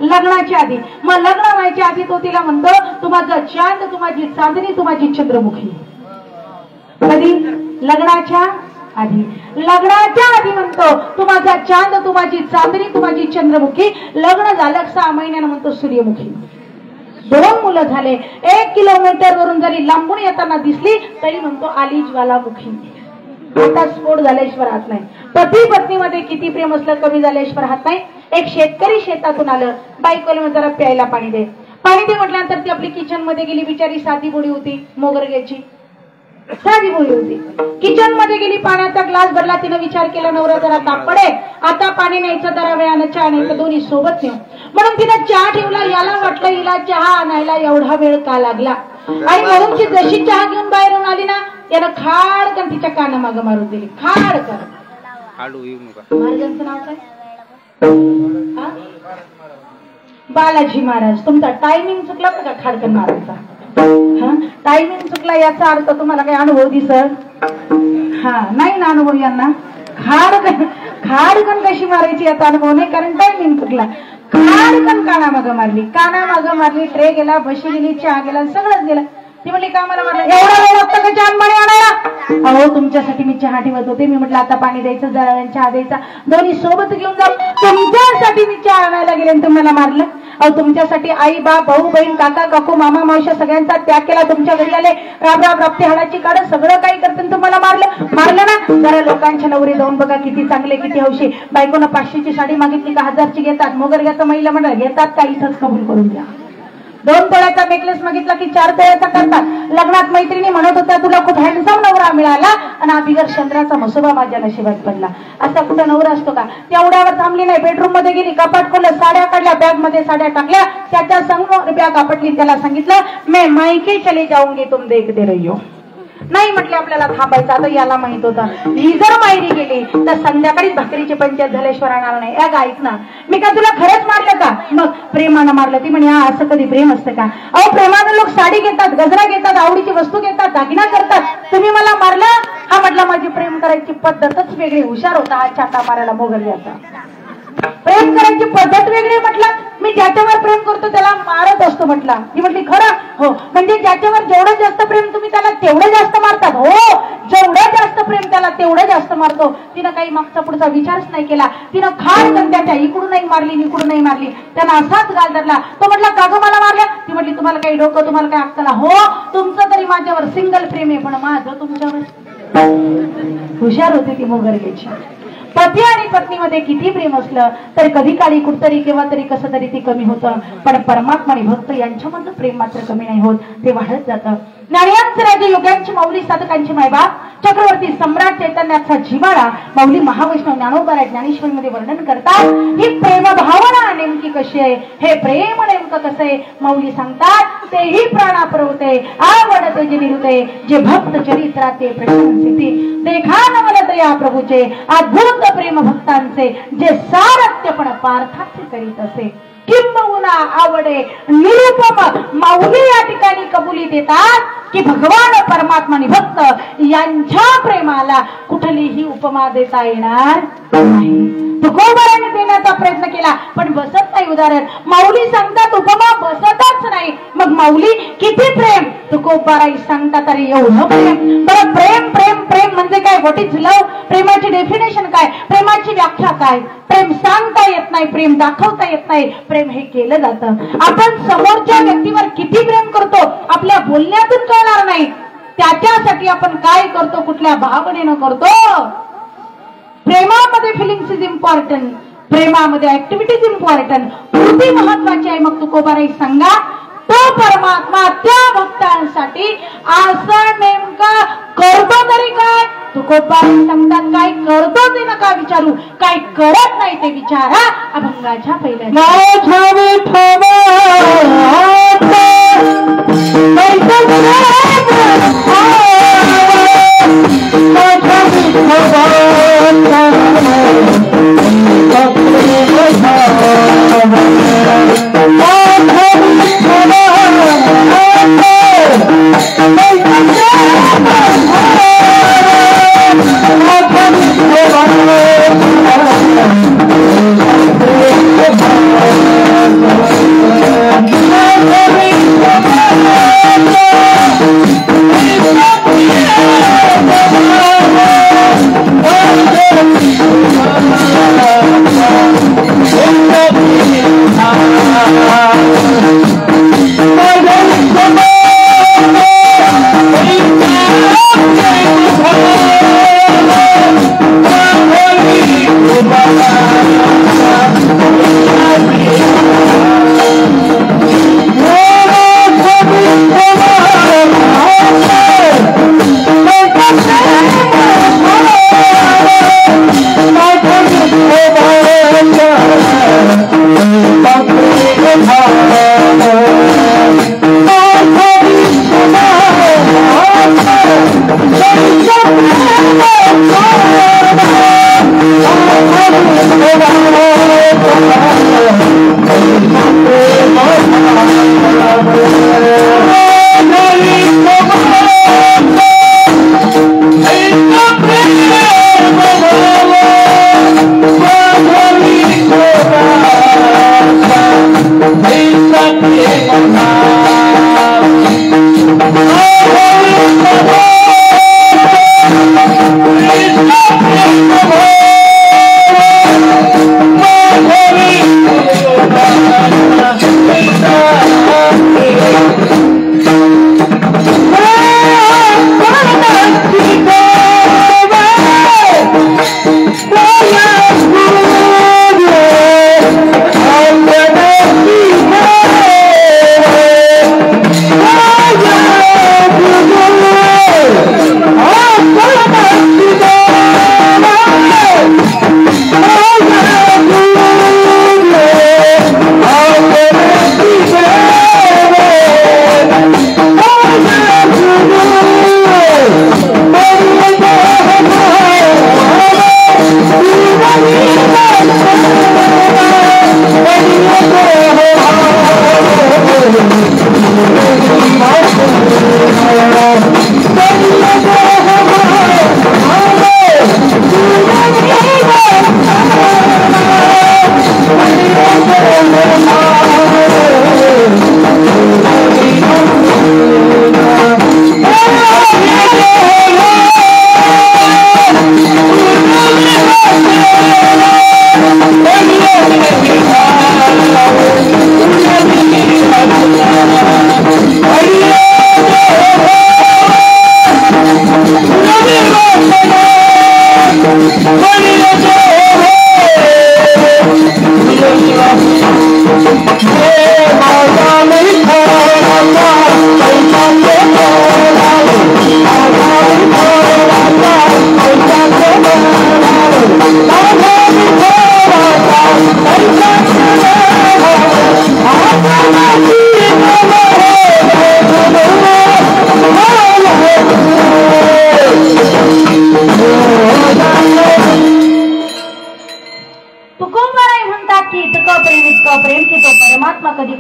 लग्नाच्या आधी. मग लग्न व्हायच्या आधी तो तिला म्हणतो तू माझा चांद, तू माझी चांदणी, तू माझी चंद्रमुखी. कधी? लग्नाच्या आधी. लग्नाच्या आधी म्हणतो तू माझा चांद, तू माझी चांदणी, तू माझी चंद्रमुखी. लग्न झालं 6 महिन्यानं म्हणतो सूर्यमुखी. 2 मुलं झाले. 1 किलोमीटर वरून जरी लांबून येताना दिसली तरी म्हणतो आली ज्वालामुखी. आता स्फोट झाल्याशिवाय राहत नाही. पती पत्नीमध्ये किती प्रेम असलं कमी झाल्याशिवाय राहत नाही. एक शेतकरी शेतातून आलं, बायकोला जरा प्यायला पाणी दे. पाणी दे म्हटल्यानंतर ती आपली किचन मध्ये गेली. बिचारी साधी बोडी होती, मोगरग्याची साधी बोडी होती. किचन मध्ये गेली, पाण्याचा ग्लास भरला. तिने विचार केला नवरा जरा ताप पडे, आता पाणी न्यायचं, जरा वेळानं चहा न्यायचं, दोन्ही सोबत नेऊ. म्हणून तिने चहा ठेवला. याला वाटलं हिला चहा आणायला एवढा वेळ का लागला. आणि म्हणून ती जशी चहा घेऊन बाहेरून आली ना, यानं खाडकन तिच्या कानामाग मारून दिली. खाडकन. महाराजांचं नाव काय? बालाजी महाराज. तुमचा टायमिंग चुकला का खाडकन मारायचा? टायमिंग चुकला याचा अर्थ तुम्हाला काही अनुभव दिसत नाही ना? अनुभव यांना खाडकन कशी मारायची याचा अनुभव नाही, कारण टायमिंग चुकला. खाडकन कानामाग मारली. ट्रे गेला, बशी गेली, चहा गेला, सगळंच गेलं. ती म्हणली कामाला मारलं. एवढा वेळ लागतं का चहा पाणी आणायला? अहो तुमच्यासाठी मी चहा ठेवत होते. मी म्हटलं आता पाणी द्यायचं, जरा चहा द्यायचा, दोन्ही सोबत घेऊन जाऊ. तुमच्यासाठी मी चहा आणायला गेले आणि तुम्हाला मारलं. अहो तुमच्यासाठी आई बाप, भाऊ बहीण, काका काकू, मामा मावशा सगळ्यांचा त्याग केला. तुमच्या घरी आले, राब राप्ती हाडाची काढ सगळं काही करते, तुम्हाला मारलं ना. जरा लोकांच्या नवरे जाऊन बघा किती चांगले, किती हौशी. बायकोनं 500ची साडी मागितली का 1000ची घेतात. मोगरग्याचं महिला मंडळ घेतात का इथंच कबूल करून द्या. 2 तोळ्याचा नेकलेस मागितला की 4 तोळ्याचा करतात. लग्नात मैत्रिणी म्हणत होत्या तुला खूप हँडसम नवरा मिळाला आणि बिगर चंद्राचा मसोबा माझ्या नशिबात पडला. असा कुठं नवरा असतो का? तेवढ्यावर थांबली नाही. बेडरूम मध्ये गेली, कपाट खोललं, साड्या काढल्या, बॅग मध्ये साड्या टाकल्या, त्याच्या संग बॅग आपटली. त्याला सांगितलं मैं मायके चले जाऊंगी, तुम देखते रहियो. नाही म्हटले आपल्याला थांबायचं. आता याला माहित होतं ही जर माहेरी गेली तर संध्याकाळी भाकरीची पंचायत झाल्याशिवाय राहणार नाही. ऐक ना, मी का तुला खरंच मारलं का? मग प्रेमानं मारलं. ती म्हणे असं कधी प्रेम असतं का? अहो प्रेमानं लोक साडी घेतात, गजरा घेतात, आवडीची वस्तू घेतात, दागिना करतात. तुम्ही मला मारलं? हा म्हटलं माझी प्रेम करायची पद्धतच वेगळी. हुशार होता हा चाटा मारायला मोगऱ्याचा. प्रेम करायची पद्धत वेगळी. म्हटलं मी ज्याच्यावर प्रेम करतो त्याला मारत असतो म्हटला. ती म्हटली खरं? हो. म्हणजे ज्याच्यावर जेवढं जास्त प्रेम तुम्ही त्याला तेवढं जास्त मारतात? हो. जेवढं जास्त प्रेम त्याला तेवढं जास्त मारतो. तिनं काही मागचा पुढचा विचारच नाही केला. तिनं खाड त्याच्या इकडूनही मारली, इकडूनही मारली. त्यानं असाच गाल धरला. तो म्हटला का गं मला मारल्या? ती म्हटली तुम्हाला काही डोकं, तुम्हाला काही अक्कल? हो तुमचं तरी माझ्यावर सिंगल प्रेम आहे, पण माझं तुमच्यावर. हुशार होती ती मोगरगेची. पती आणि पत्नीमध्ये किती प्रेम असलं तर कधी काळी कुठतरी केव्हा तरी कसं तरी ते कमी होतं. पण परमात्मा आणि भक्त यांच्यामधलं प्रेम मात्र कमी नाही होत, ते वाढत जातं. ज्ञानियांचे राजे, योग्यांची माऊली, साधकांची मायबाप, चक्रवर्ती सम्राट चैतन्याचा जिव्हाळा माऊली महावैष्णव ज्ञानोबा ज्ञानेश्वरीमध्ये वर्णन करतात. ही प्रेम भावना नेमकी कशी आहे, हे प्रेम नेमकं कसं आहे माऊली सांगतात. तेही प्राणाप्रवते आवडते जे निरुते, जे भक्त चरित्रात ते प्रशंसिते. देखा नवलत या प्रभूचे अद्भुत प्रेम भक्तांचे, जे सारथ्यपण पार्थाचे करीत असे. किंबहुना आवडे निरुपम माऊली या ठिकाणी कबुली देतात की भगवान परमात्मा आणि भक्त यांच्या प्रेमाला कुठलीही उपमा देता येणार नाही. तुकोबाराने देण्याचा प्रयत्न केला पण बसत नाही उदाहरण. माऊली सांगतात उपमा बसतच नाही. मग माऊली किती प्रेम? तुकोबाराई सांगतात अरे एवढं प्रेम. बरं प्रेम प्रेम प्रेम म्हणजे काय? What is love? प्रेमाची डेफिनेशन काय? प्रेमाची व्याख्या काय? प्रेम सांगता येत नाही, प्रेम दाखवता येत नाही. प्रेम हे केलं जातं. आपण समोरच्या व्यक्तीवर किती प्रेम करतो आपल्या बोलण्यातून कळणार नाही. त्याच्यासाठी आपण काय करतो, कुठल्या भावनेनं करतो. प्रेमामध्ये फिलिंग्स इज इम्पॉर्टंट, प्रेमामध्ये ऍक्टिव्हिटीज इम्पॉर्टंट, कृती महत्वाची आहे. मग तुकोबाराई सांगा तो परमात्मा त्या भक्तांसाठी असं नेमका करतो तरी काय? तुकोबाराई सांगतात काय करतो ते नका विचारू, काय करत नाही ते विचारा. अभंगाच्या पहिल्या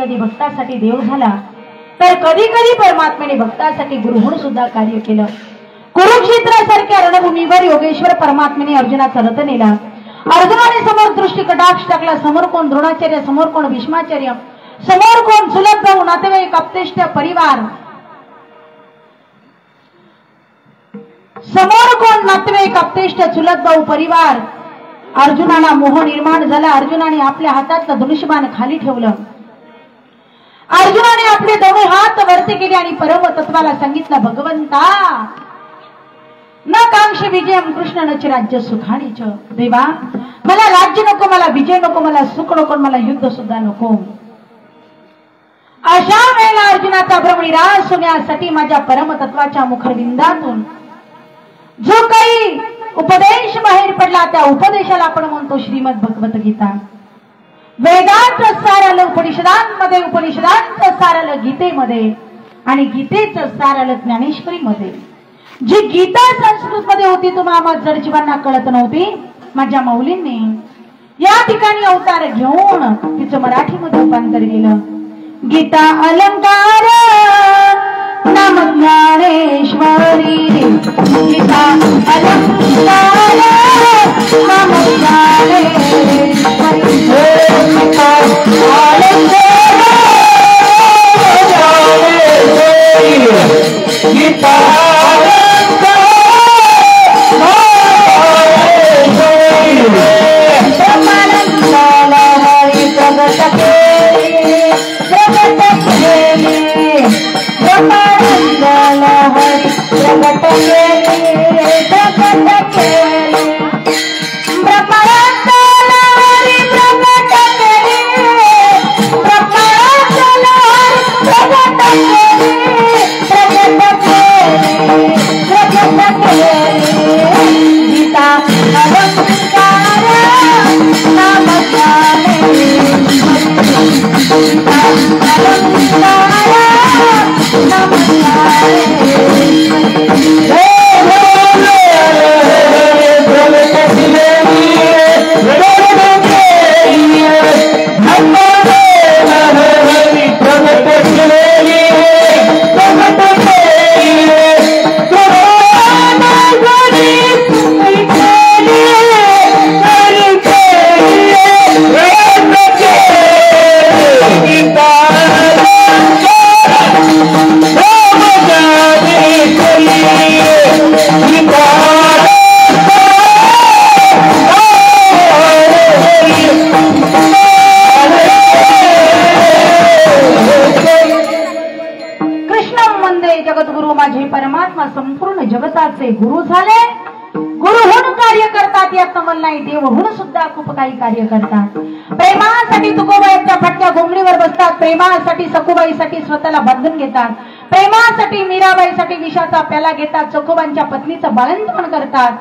कधी भक्तासाठी देव झाला तर कधी कधी परमात्म्याने भक्तासाठी गुरु म्हणून सुद्धा कार्य केलं. कुरुक्षेत्रासारख्या रणभूमीवर योगेश्वर परमात्म्याने अर्जुनाचा रथ नेला. अर्जुनाने समोर दृष्टी कटाक्ष टाकला. समोर कोण द्रोणाचार्य, समोर कोण भीष्माचार्य, समोर कोण चुलत भाऊ, नातेवाईक, आप्तेष्ट, परिवार, समोर कोण नातेवाईक, आप्तेष्ट, चुलत भाऊ, परिवार. अर्जुनाला मोह निर्माण झाला. अर्जुनाने आपल्या हातातलं धनुष्यबाण खाली ठेवलं. अर्जुनाने आपले दोन्ही हात वरती केले आणि परम तत्वाला सांगितलं, भगवंता न कांक्षे विजयम कृष्ण नच राज्य सुखाणीच. देवा मला राज्य नको, मला विजय नको, मला सुख नको, मला युद्ध सुद्धा नको. अशा वेळेला अर्जुनाचा भ्रमनिरास होण्यासाठी माझ्या परमतत्वाच्या मुखरविंदातून जो काही उपदेश बाहेर पडला त्या उपदेशाला आपण म्हणतो श्रीमद भगवत गीता. वेदांचं सार आलं उपनिषदांमध्ये, उपनिषदांचं सार आलं गीतेमध्ये आणि गीतेचं सार आलं ज्ञानेश्वरीमध्ये. जी गीता संस्कृत मध्ये होती तुम्हाला जडजीवांना कळत नव्हती, माझ्या माऊलींनी या ठिकाणी अवतार घेऊन तिचं मराठीमध्ये रूपांतर केलं. गीता अलंकार नाम ज्ञानेश्वरी, गीता अलंकार नाम ज्ञानेश्वरी, गीता अलंकार गीता संपूर्ण जगताचे गुरु झाले. गुरु होऊन कार्य करतात यात नमल नाही, देव होऊन सुद्धा खूप काही कार्य करतात. प्रेमासाठी तुकोबाईच्या फटक्या घोंगडीवर बसतात, प्रेमासाठी सखुबाईसाठी स्वतःला बांधून घेतात, प्रेमासाठी मीराबाईसाठी विषाचा प्याला घेतात, सखुबाईंच्या पत्नीचं बाळंतपण करतात,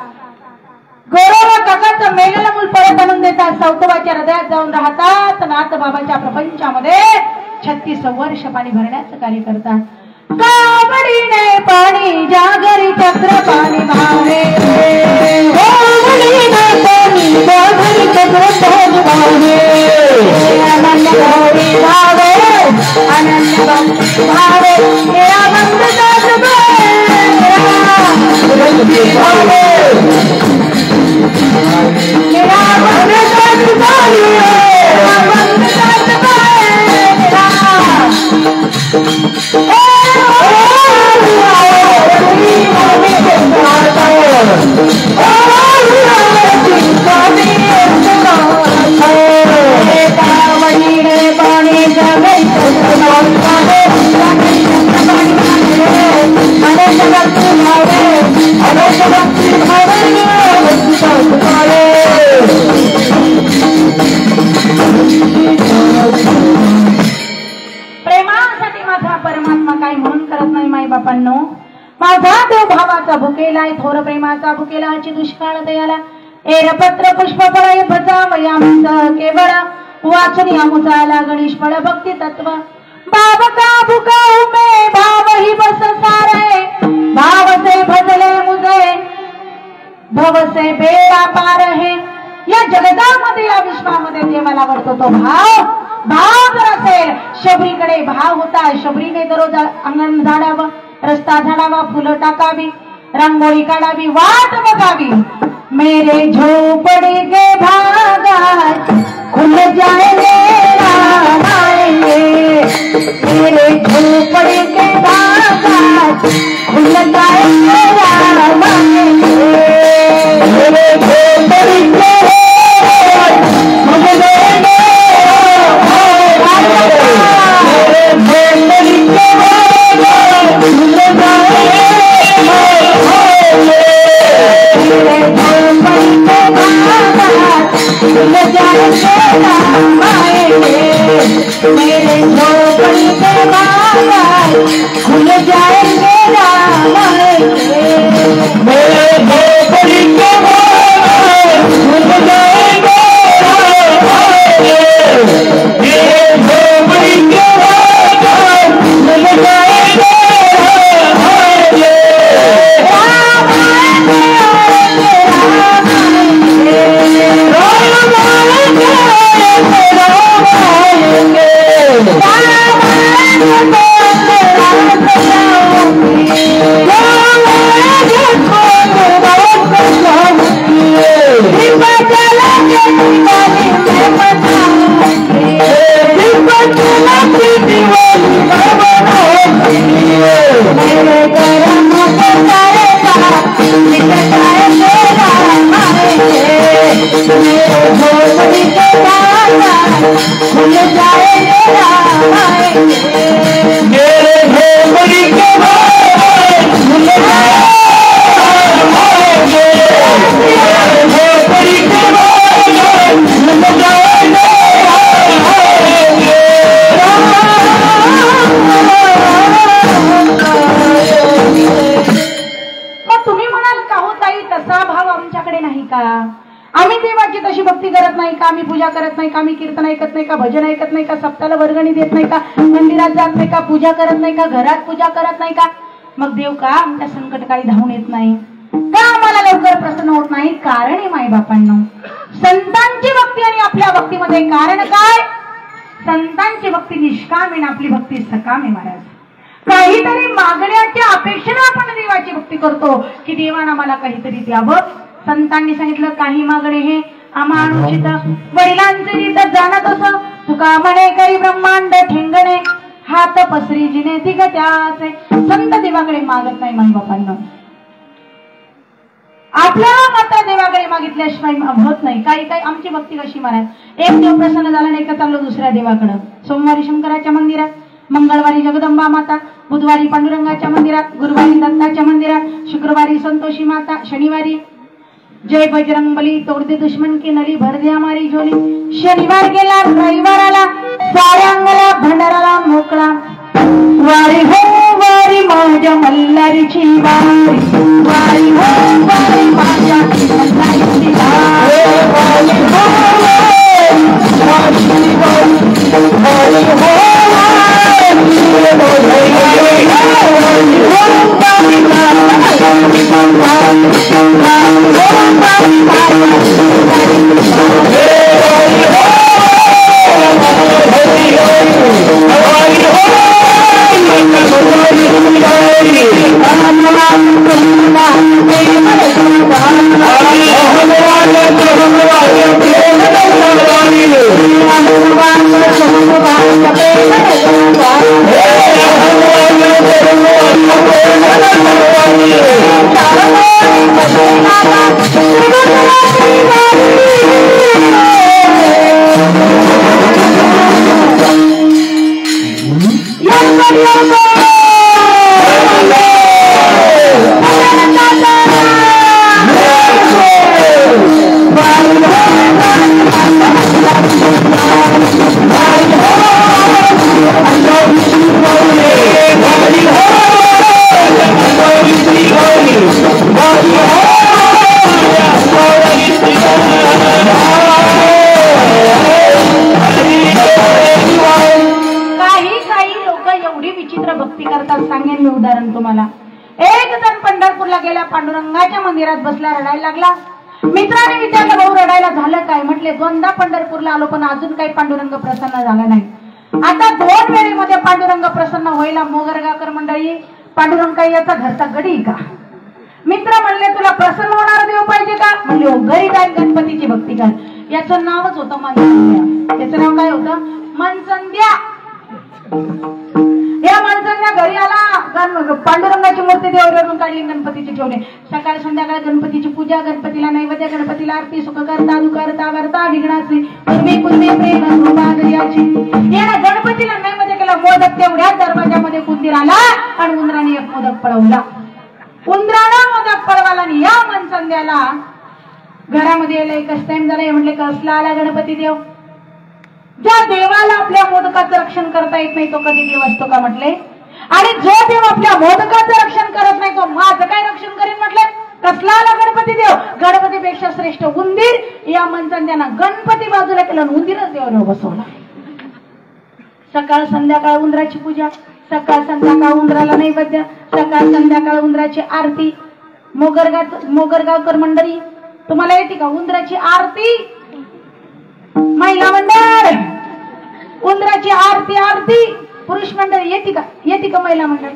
गौरव काकाचं मेलेलं मूल परत आणून देतात, सौतबाच्या हृदयात जाऊन राहतात, नाथ बाबाच्या प्रपंचामध्ये 36 वर्ष पाणी भरण्याचं कार्य करतात. कावडीने पाणी जागरी चक्र पाणी भावे, कावडीने पाणी जागरी चक्र पाणी भावे, आनंद गौरी भावे, आनंद भावे, मेरा बंद दास भावे, मेरा बंद दास भावे, बंद दास भावे, प्रेमासाठी माझा परमात्मा काय म्हणून करत नाही. माई बापांनो, माझा देव भावाचा भुकेलाय, थोर प्रेमाचा भुकेलाची दुष्काळ दयाला, एरपत्र पुष्प फळ भजावयामच केवळ, वाचनी अमुचाला गणेश फळ भक्ती तत्व, बाब का भुकाऊ में भाव ही बस सारे, भाव से भजले मुझे भव से बेड़ा पार है. या जगतामध्ये या विश्वामध्ये देवाला आवडतो तो भाव. भाव जर असेल, शबरीकडे भाव होता, शबरीने दररोज अंगण झाडावं, रस्ता झाडावा, फुलं टाकावी, रांगोळी काढावी, वाट बघावी. मेरे झोपड़ी के भागात खुल जाएंगे राम आएंगे, मेरे झोपड़ी के भागात खुल जाएंगे राम आएंगे, मेरे झोपड़ी के खुल जाएंगे मेरे झोपड़ी के बाहर खुल जाएंगे राम आएंगे, मेरे झोपड़ी के बाहर खुल जाएंगे राम आएंगे, मेरे झोपड़ी के बाहर खुल जाएंगे राम आएंगे, राम आएंगे, खुल जाएंगे राम आएंगे, मेरे झोपड़ी के बाहर खुल जाएंगे, मेरे झोपड़ी के बाहर खुल जाएंगे राम आएंगे, मग तुम्ही म्हणाल का हो ताई तसा भाव आमच्याकडे नाही का? आम्ही देवाची तशी भक्ती करत नाही का? आम्ही पूजा करत नाही का? आम्ही कीर्तन ऐकत नाही का? भजन ऐकत नाही का? सप्ताला वर्गणी देत नाही का? मंदिरात जात नाही का? पूजा करत नाही का? घरात पूजा करत नाही का? मग देव का आमच्या संकटकाळी धावून येत नाही का? आम्हाला लवकर प्रसन्न होत नाही? कारण आहे मायबापांनो, संतांची भक्ती आणि आपल्या भक्तीमध्ये कारण काय? संतांची भक्ती निष्काम आहे, आपली भक्ती सकाम आहे महाराज. काहीतरी मागण्याच्या अपेक्षेने आपण देवाची भक्ती करतो की देवानं मला काहीतरी द्यावं. संतांनी सांगितलं काही मागणे हे अमानुषित, वडिलांचे रीत जाणत असं तुका म्हणे काही ब्रह्मांड ठेंगणे, हात पसरी जिने तिघ त्याचे. संत देवाकडे मागत नाही माईबापांना, आपल्या माता देवाकडे मागितल्याशिवाय होत नाही. काही काही आमची भक्ती कशी महाराज, एक देव प्रसन्न झाला नाही का चाललो दुसऱ्या देवाकडं. सोमवारी शंकराच्या मंदिरात, मंगळवारी जगदंबा माता, बुधवारी पांडुरंगाच्या मंदिरात, गुरुवारी दत्ताच्या मंदिरात, शुक्रवारी संतोषी माता, शनिवारी जय बजरंग बली, तोड़ दे दुश्मन की नली, भर दे हमारी झोली. शनिवार गेला, रविवार आला, साऱ्या अंगाला भंडाराला मोकळा. वारी हो वारी माझ्या मल्हारीची वारी, वारी हो वारी माझ्या मल्हारीची वारी, वारी हो वारी पांडुरंगाच्या मंदिरात बसला, रडायला लागला. मित्राने विचारलं भाऊ रडायला झालं काय? म्हटले दोनदा पंढरपूरला आलो पण अजून काही पांडुरंग प्रसन्न झाला नाही. आता 2 वेळेमध्ये पांडुरंग प्रसन्न व्हायला मोगरगावकर मंडळी पांडुरंग काही याचा घरचा गडी का? मित्र म्हणले तुला प्रसन्न होणारा देव पाहिजे का? म्हणले हो गरीब आहे गणपतीची भक्ती कर. याचं नावच होतं मनसंध्या. याचं नाव काय होतं? मनसंध्या. या माणसांना घरी आला पांडुरंगाची मूर्ती देवरून काढली गणपतीची ठेवली. सकाळ संध्याकाळ गणपतीची पूजा गणपतीला नैवेद्य गणपतीला आरती सुख करता दुखरता वरता विघ्नाची पूर्वी पूर्वी प्रेम कृपादयाची. याला गणपतीला नैवेद्य केला. मोदक तेवढ्याच दरवाजामध्ये कुंदीर आला आणि उंदराने एक मोदक पळवला. उंदरानं मोदक पळवाला आणि या मनसंध्याला घरामध्ये यायला एकच टाइम झाला. म्हटले कसला आला गणपती देव? ज्या देवाला आपल्या मोदकाचं रक्षण करता येत नाही तो कधी देव असतो का म्हटले? आणि जो देव आपल्या मोदकाचं रक्षण करत नाही तो माझं काय रक्षण करेन म्हटले? कसला आला गणपती देव? गणपतीपेक्षा श्रेष्ठ उंदीर. या मनसंध्यानं गणपती बाजूला केलं आणि उंदीरच देवाला बसवला. सकाळ संध्याकाळ उंदराची पूजा, सकाळ संध्याकाळ उंदराला नैवेद्य, सकाळ संध्याकाळ उंदराची आरती. मोगरगावकर मंडळी तुम्हाला येते का उंदराची आरती? महिला मंडळ उंदराची आरती आरती. पुरुष मंडळ येते का? येते का महिला मंडळ?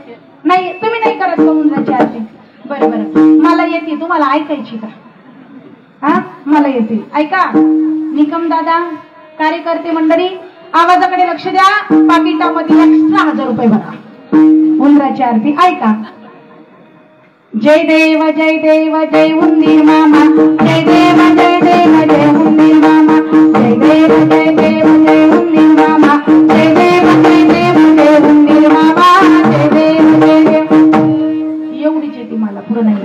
नाही. तुम्ही नाही करत का उंदराची आरती? बरं बरं मला येते. तुम्हाला ऐकायची का? हा मला येते. ऐका. निकम दादा कार्यकर्ते मंडळी आवाजाकडे लक्ष द्या. पाकिटामध्ये एक्स्ट्रा 1000 रुपये भरा. उंदराची आरती ऐका. जय देव जय उंदीर मामा. जय देव जय उंदीर मामा. जय देव जय उंदीर मामा. जय देव जय उंदीर मामा. जय देव. एवढीच येते मला पुढे नाही.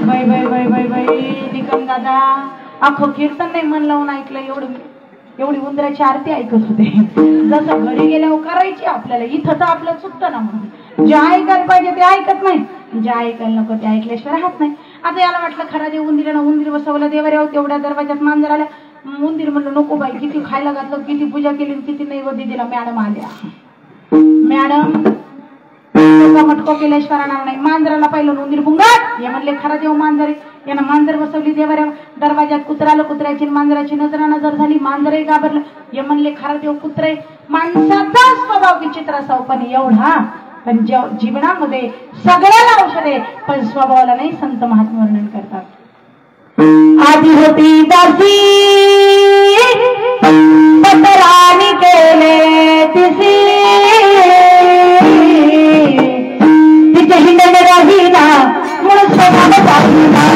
Bye bye bye bye bye Nikam दादा अख्खं कीर्तन नाही मन लावून ऐकलं. एवढी उंदराची आरती ऐकत होते. जसं घरी गेल्यावर करायची आपल्याला. इथं तर आपलं चुकतं ना. म्हणून जे ऐकायला पाहिजे ते ऐकत नाही, जे ऐकायला नको ते ऐकल्याशिवाय राहत नाही. आता याला वाटलं खरा देव उंदीरानं उंदीर बसवला. देवाऱ्यावर तेवढ्या दरवाजात मांजर आल्या. उंदीर म्हणलं नको बाई किती खायला घातलं किती पूजा केली किती नैवेद्य दिला. मॅडम आल्या. मॅडम मटको केल्याशिवाय राहणार नाही. मांजराला पाहिलं उंदीर बुंगाट. हे म्हणले खरा देव मांजर आहे. यानं मांजर बसवली देवाऱ्यावर. दरवाजात कुत्र्याला कुत्र्याची मांजराची नजर झाली. मांजरही घाबरलं. हे म्हणले खरा देव कुत्रे. माणसाचा स्वभाव विचित्र असावा पण एवढा पण जीवनामध्ये सगळ्याला औषध आहे पण स्वभावाला नाही. संत महात्मा वर्णन करतात. आधी होती दासी पतरानी केले तिसी. तिचे हिंडणे राहीना म्हणून स्वभाव राहीना.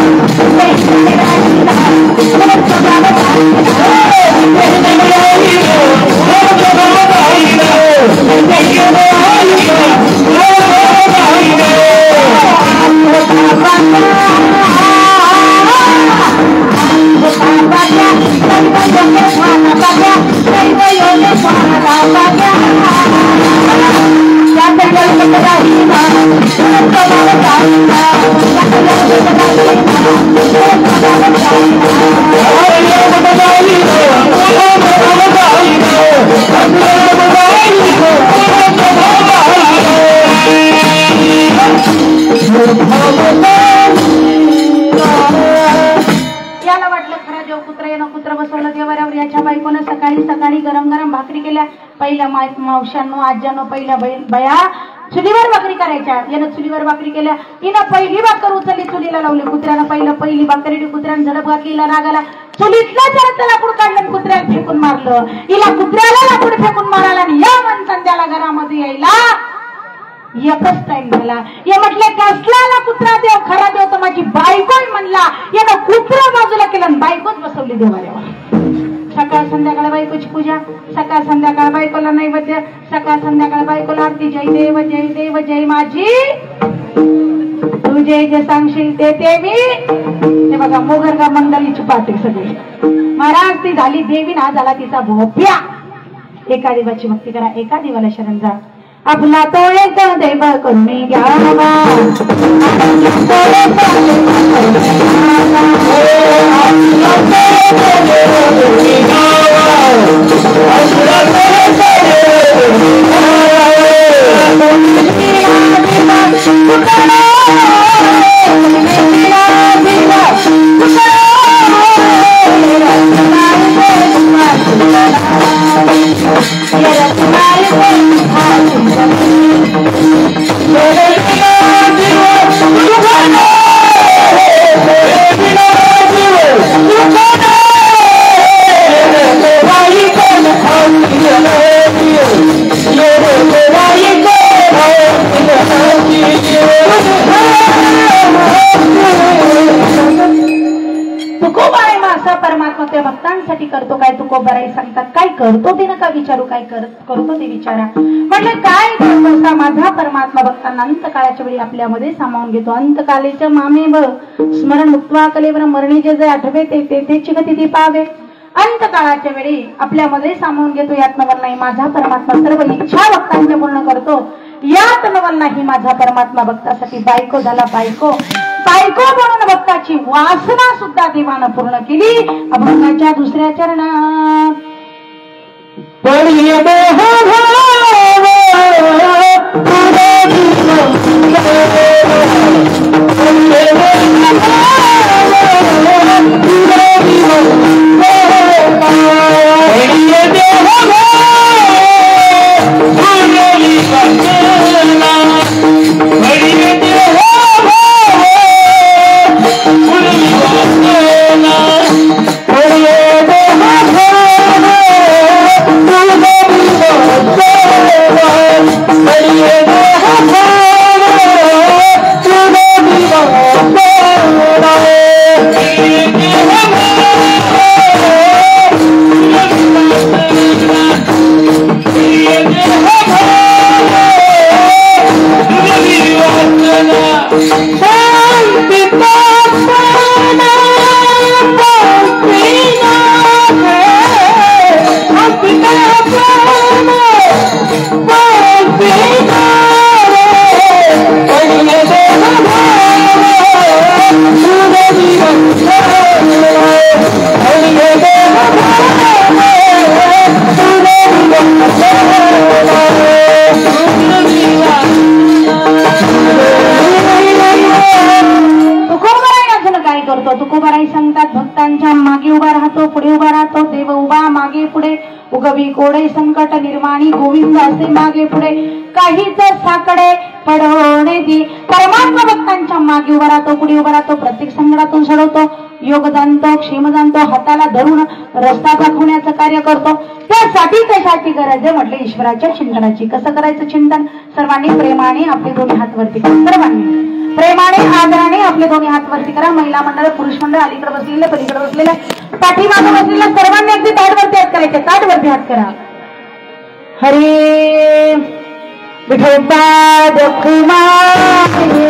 याला वाटलं खरा देव कुत्रा येणं कुत्रा बसवलं देवाऱ्यावर. याच्या बायकोनं सकाळी सकाळी गरम गरम भाकरी केल्या. पहिल्या मावशांनो आज्यानो पहिल्या बया चुलीवर भाकरी करायच्या. यानं चुलीवर भाकरी केल्या. हिनं पहिली भाकर उचलली चुलीला लावली. कुत्र्यानं पहिली भाकरी कुत्र्यानं झडप घातली. हिला रागाला चुलीतला जरा लाकूड काढलं कुत्र्याला फेकून मारलं. हिला कुत्र्याला लाकूड फेकून मारायला आणि या मनसंध्याला घरामध्ये यायला एकच टाइम झाला. हे म्हटले कसला कुत्रा देव खरा देव तर माझी बायको म्हणला. यानं कुत्रा बाजूला केलं आणि बायकोच बसवली देवाऱ्यावर. सकाळ संध्याकाळ बायकोची पूजा, सकाळ संध्याकाळ बायकोला नैवेद्य, सकाळ संध्याकाळ बायकोला आरती. जय देव जय माझी तू जे सांगशील ते मी. ते बघा मोगरगाव मंडळीची पाठी सगळी महाराज ती झाली देवी ना झाला तिचा भोप्या. एका देवाची भक्ती करा. एका देवाला शरण जा. आपला तो एक देव करून घ्यावा. Yeah. भक्तांसाठी करतो काय तुकोबाराई सांगतात. काय करतो ते नका विचारू, काय करतो ते विचारा. म्हटलं काय करतो माझा परमात्मा भक्तांना अंतकाळाच्या वेळी आपल्यामध्ये सामावून घेतो. अंतकालेच्या मामे स्मरण मुक्त्वा कलेवर मरणी जे जे आठवे ते चिगती ती पावे. अंतकाळाच्या वेळी आपल्यामध्ये सामावून घेतो. यात नवल नाही माझा परमात्मा सर्व इच्छा भक्तांच्या पूर्ण करतो. यात नवल नाही माझा परमात्मा भक्तासाठी बायको झाला. बायको म्हणून भक्ताची वासना सुद्धा देवानं पूर्ण केली. अभंगाच्या दुसऱ्या चरणात तुकोबाराई सांगतात. भक्तांच्या मागे उभा राहतो, पुढे उभा राहतो. देव उभा मागे पुढे उगवी कोडे संकट निर्माणी गोविंद असे मागे पुढे काहीच साकडे पडवणे दे. परमात्मा भक्तांच्या मागे उभा राहतो, पुढे उभा राहतो. प्रत्येक संकटातून सोडवतो. योग जाणतो, क्षेम जाणतो. हाताला धरून रस्ता दाखवण्याचं कार्य करतो. त्यासाठी कशाची गरज आहे म्हटलं ईश्वराच्या चिंतनाची. कसं करायचं चिंतन? सर्वांनी प्रेमाने आपले दोन्ही हात वरती करा. सर्वांनी प्रेमाने आदराने आपले दोन्ही हात वरती करा. महिला मंडळ, पुरुष मंडळ, अलीकडे बसलेले, पलीकडे बसलेले, पाठीमागे बसलेल्या सर्वांनी अगदी ताटवरती हात करायचे. ताटवरती हात करा. हरे विठोबा दखुमाये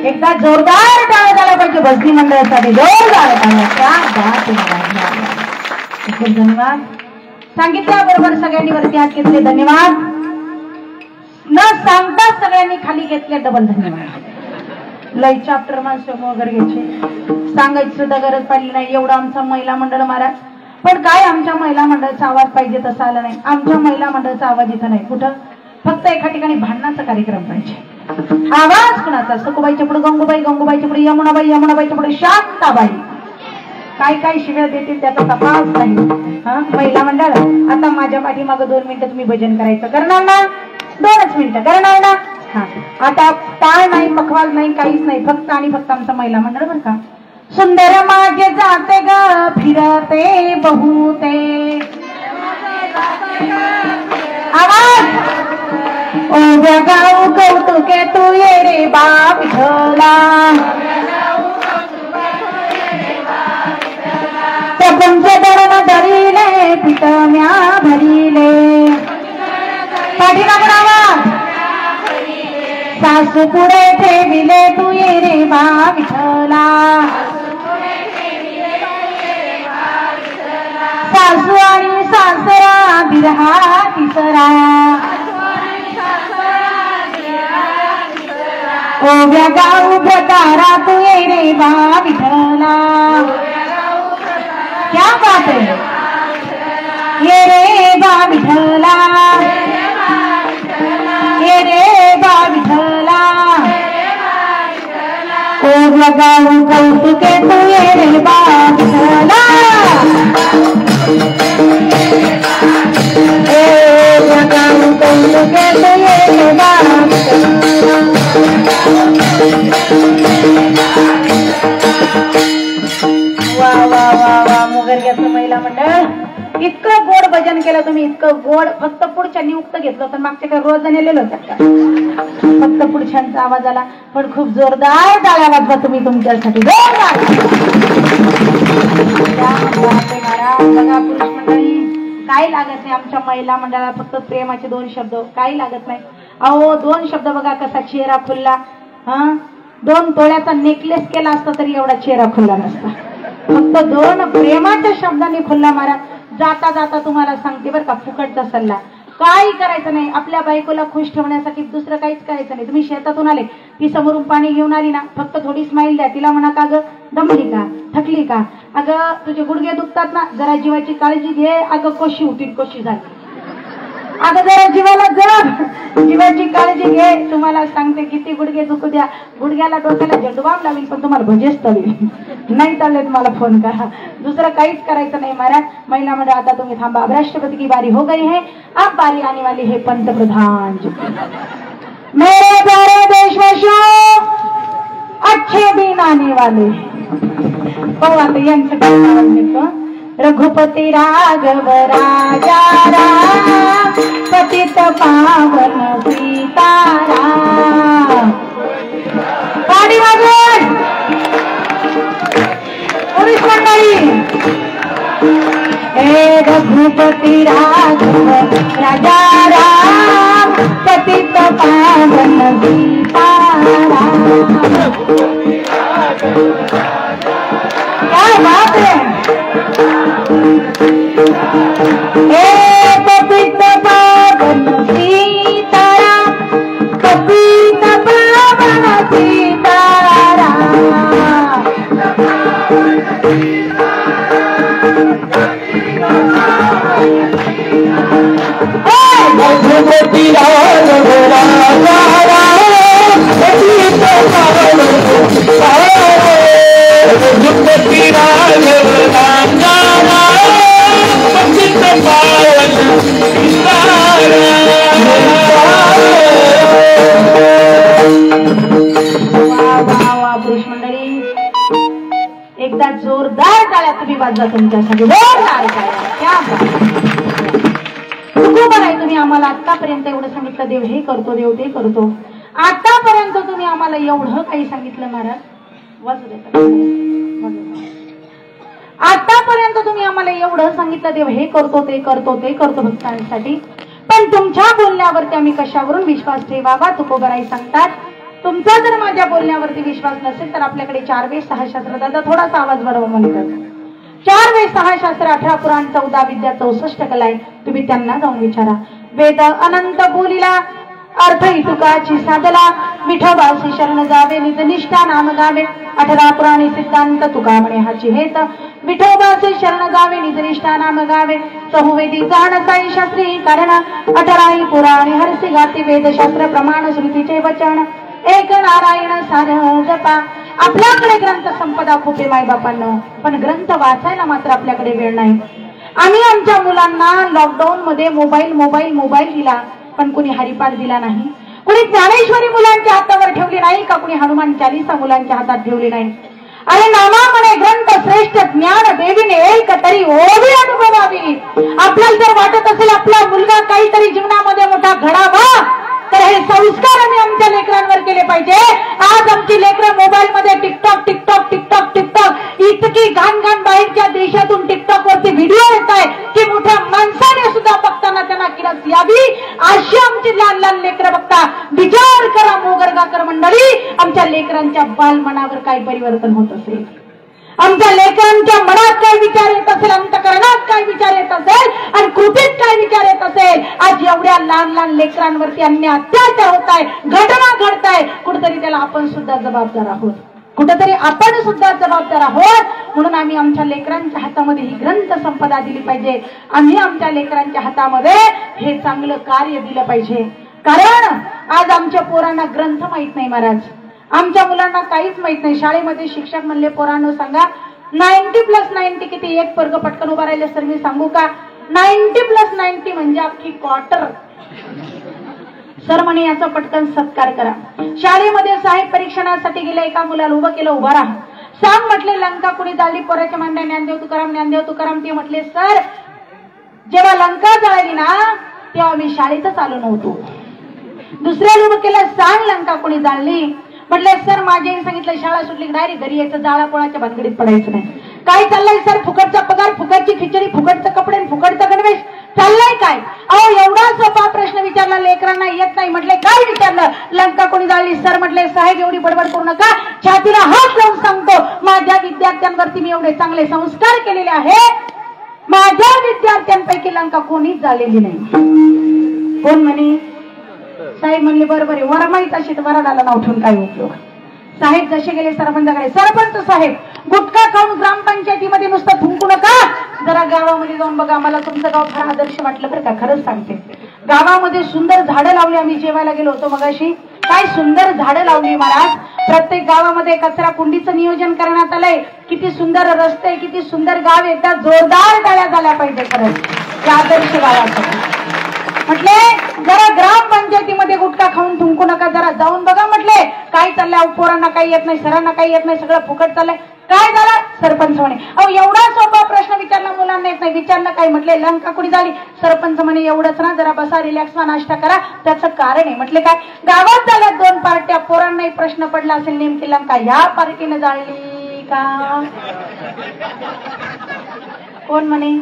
एकदा जोरदार टाळ्या झाला पाहिजे भजनी मंडळासाठी. जोरदार धन्यवाद. सांगितल्याबरोबर सगळ्यांनी वरती हात घेतले. धन्यवाद. न सांगता सगळ्यांनी खाली घेतले. डबल धन्यवाद. लय चॅप्टर माणसं वगैरे घ्यायचे सांगायची सुद्धा गरज पडली नाही. एवढं आमचं महिला मंडळ महाराज. पण काय आमच्या महिला मंडळाचा आवाज पाहिजे तसा आला नाही. आमच्या महिला मंडळाचा आवाज इथं नाही. कुठं? फक्त एका ठिकाणी भांडणाचा कार्यक्रम पाहिजे. आवाज कुणाचा? सखुबाईच्या पुढे गंगूबाई, गंगूबाईच्या पुढे यमुनाबाई, यमुनाबाईच्या पुढे शांताबाई. काय काय शिव्या देतील त्याचा तपास नाही. महिला मंडळ आता माझ्या पाठीमागं 2 मिनिटं तुम्ही भजन करायचं. करणार ना? 2च मिनिटं करणार ना? हा आता टाळ नाही, पखवाज नाही, काहीच नाही, फक्त आणि फक्त आमचं महिला मंडळ बरं का. सुंदर माझे जाते ग फिरते बहुते आवाज ओव्या गाऊ कौतुके तू ये रे बा विठला प्रपंच धरण धरिले पितम्या भरिले पाठीमागून सासू पुढे ठेविले तू ये रे बा विठला सासू आणि सासरा बिरहा तिसरा ओव्या गाऊ प्रकारा तू ये रे बा विठला. क्या बात है ये रे बा विठला ये रे बा विठला ओव्या गाऊ कौतुके तू ये रे बा विठला ओव्या गाऊ कौतुके तू ये रे बा वा वा वा वा मोगरग्याचं महिला मंडळ इतकं गोड भजन केलं तुम्ही, इतकं गोड. फक्त पुढच्या नियुक्त घेतलं तर मागच्या काही रोज नेलेलं होतं का? फक्त पुढच्यांचा आवाज आला, पण खूप जोरदार टाळ्या वाजवा तुम्ही तुमच्यासाठी. बघा पुरुष मंडळी काही लागत नाही आमच्या महिला मंडळाला, फक्त प्रेमाचे 2 शब्द, काही लागत नाही. अहो 2 शब्द बघा कसा चेहरा खुलला. हा 2 तोळ्याचा नेकलेस केला असता तरी एवढा चेहरा खुलला नसता. फक्त 2 प्रेमाच्या शब्दांनी खुल्ला मारा. जाता जाता तुम्हाला सांगते बरं का, फुकटचा सल्ला, काही करायचं नाही. आपल्या बायकोला खुश ठेवण्यासाठी दुसरं काहीच करायचं नाही. तुम्ही शेतातून आले, ती समोरून पाणी घेऊन आली ना, फक्त थोडी स्माइल द्या. तिला म्हणा का ग दमली का, थकली का, अगं तुझे गुडघे दुखतात ना, जरा जीवाची काळजी घे, अगं कशी होती कशी झाली, अगं जरा जीवाला जर जीवाची काळजी घे. तुम्हाला सांगते किती गुडघे दुखू द्या, गुडघ्याला डोक्याला झेंडूबाम लावील, पण तुम्हाला भजेच तळी नाही चालले तुम्हाला फोन करा. दुसरं काहीच करायचं नाही महाराज. महिला मंडळ आता तुम्ही थांबा. अब राष्ट्रपति की बारी हो गई है, अब बारी आने वाली है पंतप्रधान जी. मेरे प्यारे देशवासियों, अच्छे दिन आने वाले. हो आता यांचं काय नाव घेतो. रघुपति राघव राजा राम पतित पावन सीताराम. पाणी वाजवून पुरुष मंडळी. हे रघुपति राघव राजा राम पतित पावन सीताराम. क्या बात है. पतित पावन सीताराम पतित पावन सीताराम. रघुपति राघव राजा राम पतित पावन सीताराम. रघुपति राघव राजा पुरुष मंडळी एकदा जोरदार टाळ्या तुम्ही वाजवा तुमच्यासाठी. जोरदार टाळ्या. बरं तुम्ही आम्हाला आतापर्यंत एवढं सांगितलं, देव हे करतो देव ते करतो. आतापर्यंत तुम्ही आम्हाला एवढं काही सांगितलं महाराज. वाजू देता आतापर्यंत तुम्ही आम्हाला एवढं सांगितलं, देव हे करतो ते करतो ते करतो भक्तांसाठी. पण तुमच्या बोलण्यावरती आम्ही कशावरून विश्वास ठेवावा. तुकोबराई सांगतात, तुमचा जर माझ्या बोलण्यावरती विश्वास नसेल तर आपल्याकडे 4 वेद 6 शास्त्र. दादा थोडासा आवाज वाढवा म्हणतात. 4 वेद 6 शास्त्र 18 पुराण 14 विद्या 64 कला आहे. तुम्ही त्यांना जाऊन विचारा. वेद अनंत बोलिला अर्थ इतुकाची साधला. विठोबासी शरण जावे निज निष्ठा नाम गावे. 18 पुराणी सिद्धांत तुका म्हणे हाची हेत. विठोबासी शरण जावे निज निष्ठा नाम गावे. चहुवेदी जाण साई शास्त्री कारण. 18 पुराणी हरसी गाती वेदशास्त्र प्रमाण श्रुतीचे वचन. एक नारायण सार जपा. आपल्याकडे ग्रंथ संपदा खूप आहे मायबापांना, पण ग्रंथ वाचायला मात्र आपल्याकडे वेळ नाही. आम्ही आमच्या मुलांना लॉकडाऊन मध्ये मोबाईल दिला, पण कोणी हरिपाठ दिला नाही. कुणी ज्ञानेश्वरी मुलांच्या हातावर ठेवली नाही का, कुणी हनुमान चालीसा मुलांच्या हातात ठेवली नाही. अरे नामा म्हणे ग्रंथ श्रेष्ठ ज्ञान देवीने एक तरी ओवी अनुभवावी. आपल्याला जर वाटत असेल आपला मुलगा काहीतरी जीवनामध्ये मोठा घडावा, तर हे संस्कार आम्ही आमच्या लेकरांवर केले पाहिजे. आज आमची लेकरं मोबाईल मध्ये टिकटॉक टिकटॉक टिकटॉक टिकटॉक इतकी घाण घाण बाहेरच्या देशातून टिकटॉक वरती व्हिडिओ येत आहे की मोठ्या माणसाने सुद्धा बघताना त्यांना किरस यावी अशी आमची लहान लहान लेकरं बघता. विचार करा मोगरगाकर मंडळी, आमच्या लेकरांच्या बालमनावर काय परिवर्तन होत असेल, आमच्या लेकरांच्या मनात काय विचार येत असेल, अंतकरणात काय विचार येत असेल आणि कृतीत काय विचार येत असेल. आज एवढ्या लहान लहान लेकरांवरती अन्याय अत्याचार होत आहे, घटना घडत आहे. कुठेतरी त्याला आपण सुद्धा जबाबदार आहोत, कुठेतरी आपण सुद्धा जबाबदार आहोत. म्हणून आम्ही आमच्या लेकरांच्या हातामध्ये ही ग्रंथ संपदा दिली पाहिजे. आम्ही आमच्या लेकरांच्या हातामध्ये हे चांगलं कार्य दिलं पाहिजे. कारण आज आमच्या पोरांना ग्रंथ माहित नाही महाराज, आमच्या मुलांना काहीच माहित नाही. शाळेमध्ये शिक्षक म्हणले पोरांनो सांगा 90+90 किती, एक वर्ग पटकन उभा राहिले सर मी सांगू का, 90+90 म्हणजे अख्खी क्वार्टर. सर म्हणे याचा पटकन सत्कार करा. शाळेमध्ये साहेब परीक्षणासाठी गेले, एका मुलाला उभं केलं, उभा राहा, सांग म्हटले लंका कुणी जाळली, पोराच्या मांड्या ज्ञानदेव तुकाराम. ते म्हटले सर जेव्हा लंका जाळली ना तेव्हा मी शाळेतच आलो नव्हतो. दुसऱ्याला उभं केलं, सांग लंका कुणी जाळली. म्हटले सर माझ्या सांगितलं शाळा सुटली डायरेक्ट घरी यायचं, जाळा पोळाच्या भानगडीत पडायचं नाही. काय चाललंय सर, फुकटचा पगार, फुकटची खिचडी, फुकटचं कपडे, फुकटचा गणवेश, चाललंय काय? अहो एवढा सोपा प्रश्न विचारला, लेकरांना येत नाही. म्हटले काय विचारलं, लंका कोणी जाळली. सर म्हटले साहेब एवढी बडबड करू नका, छातीला हात लावून सांगतो माझ्या विद्यार्थ्यांवरती मी एवढे चांगले संस्कार केलेले आहेत, माझ्या विद्यार्थ्यांपैकी लंका कोणीच झालेली नाही. कोण म्हणे? साहेब म्हणले बरोबर आहे, वरमाईत अशी तर वराडाला नाव ठेवून काय उपयोग. साहेब जसे गेले सरपंचाकडे, सरपंच साहेब गुटखा खाऊन ग्रामपंचायतीमध्ये नुसतं थुंकू नका, जरा गावामध्ये जाऊन बघा. मला तुमचं गाव फार आदर्श वाटलं बरं का, खरंच सांगते. गावामध्ये सुंदर झाडं लावली, आम्ही जेवायला गेलो होतो मगाशी, काय सुंदर झाडं लावली महाराज. प्रत्येक गावामध्ये कचरा कुंडीचं नियोजन करण्यात आलंय. किती सुंदर रस्ते, किती सुंदर गाव, एकदा जोरदार टाळ्या झाल्या पाहिजे खरंच या आदर्श गावासाठी. म्हटले जरा ग्रामपंचायतीमध्ये गुटखा खाऊन थुंकू नका, जरा जाऊन बघा. म्हटले काय चाललंय, पोरांना काही येत नाही, सरांना काही येत नाही, सगळं फुकट चाललंय. काय झालं? सरपंच म्हणे अहो एवढा सोपा प्रश्न विचारला, मुलांना येत नाही. विचारलं काय? म्हटले लंका कुणी झाली. सरपंच म्हणे एवढंच ना, जरा बसा, रिलॅक्स व्हा, नाश्ता करा. त्याचं कारण आहे. म्हटले काय? गावात झाल्या 2 पार्ट्या, पोरांनाही प्रश्न पडला असेल नेमकी लंका ह्या पार्टीने जाळली का? कोण म्हणे?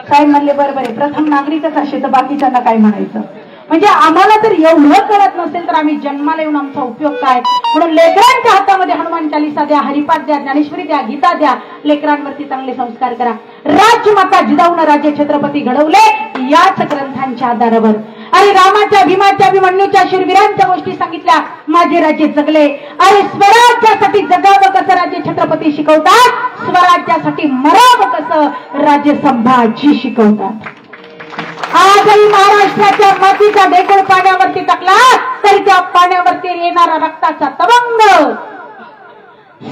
साहेब म्हणले बरोबर आहे, प्रथम नागरिकच असे तर बाकीच्यांना काय म्हणायचं. म्हणजे आम्हाला जर एवढं कळत नसेल तर आम्ही जन्माला येऊन आमचा उपयोग काय. म्हणून लेकरांच्या हातामध्ये हनुमान चालीसा द्या, हरिपाठ द्या, ज्ञानेश्वरी द्या, गीता द्या, लेकरांवरती चांगले संस्कार करा. राजमाता जिजाऊन राज्य छत्रपती घडवले याच ग्रंथांच्या आधारावर. अरे रामाच्या, भीमाच्या, अभिमन्यूच्या, शूरवीरांच्या गोष्टी सांगितल्या, माझे राज्य जगले. अरे स्वराज्यासाठी जगावं कसं राज्य छत्रपती शिकवतात, स्वराज्यासाठी मरावं कसं राज्य संभाजी शिकवतात. आजही महाराष्ट्राच्या मातीचा डेकोर पाण्यावरती टाकला तरी त्या पाण्यावरती येणारा रक्ताचा तवंग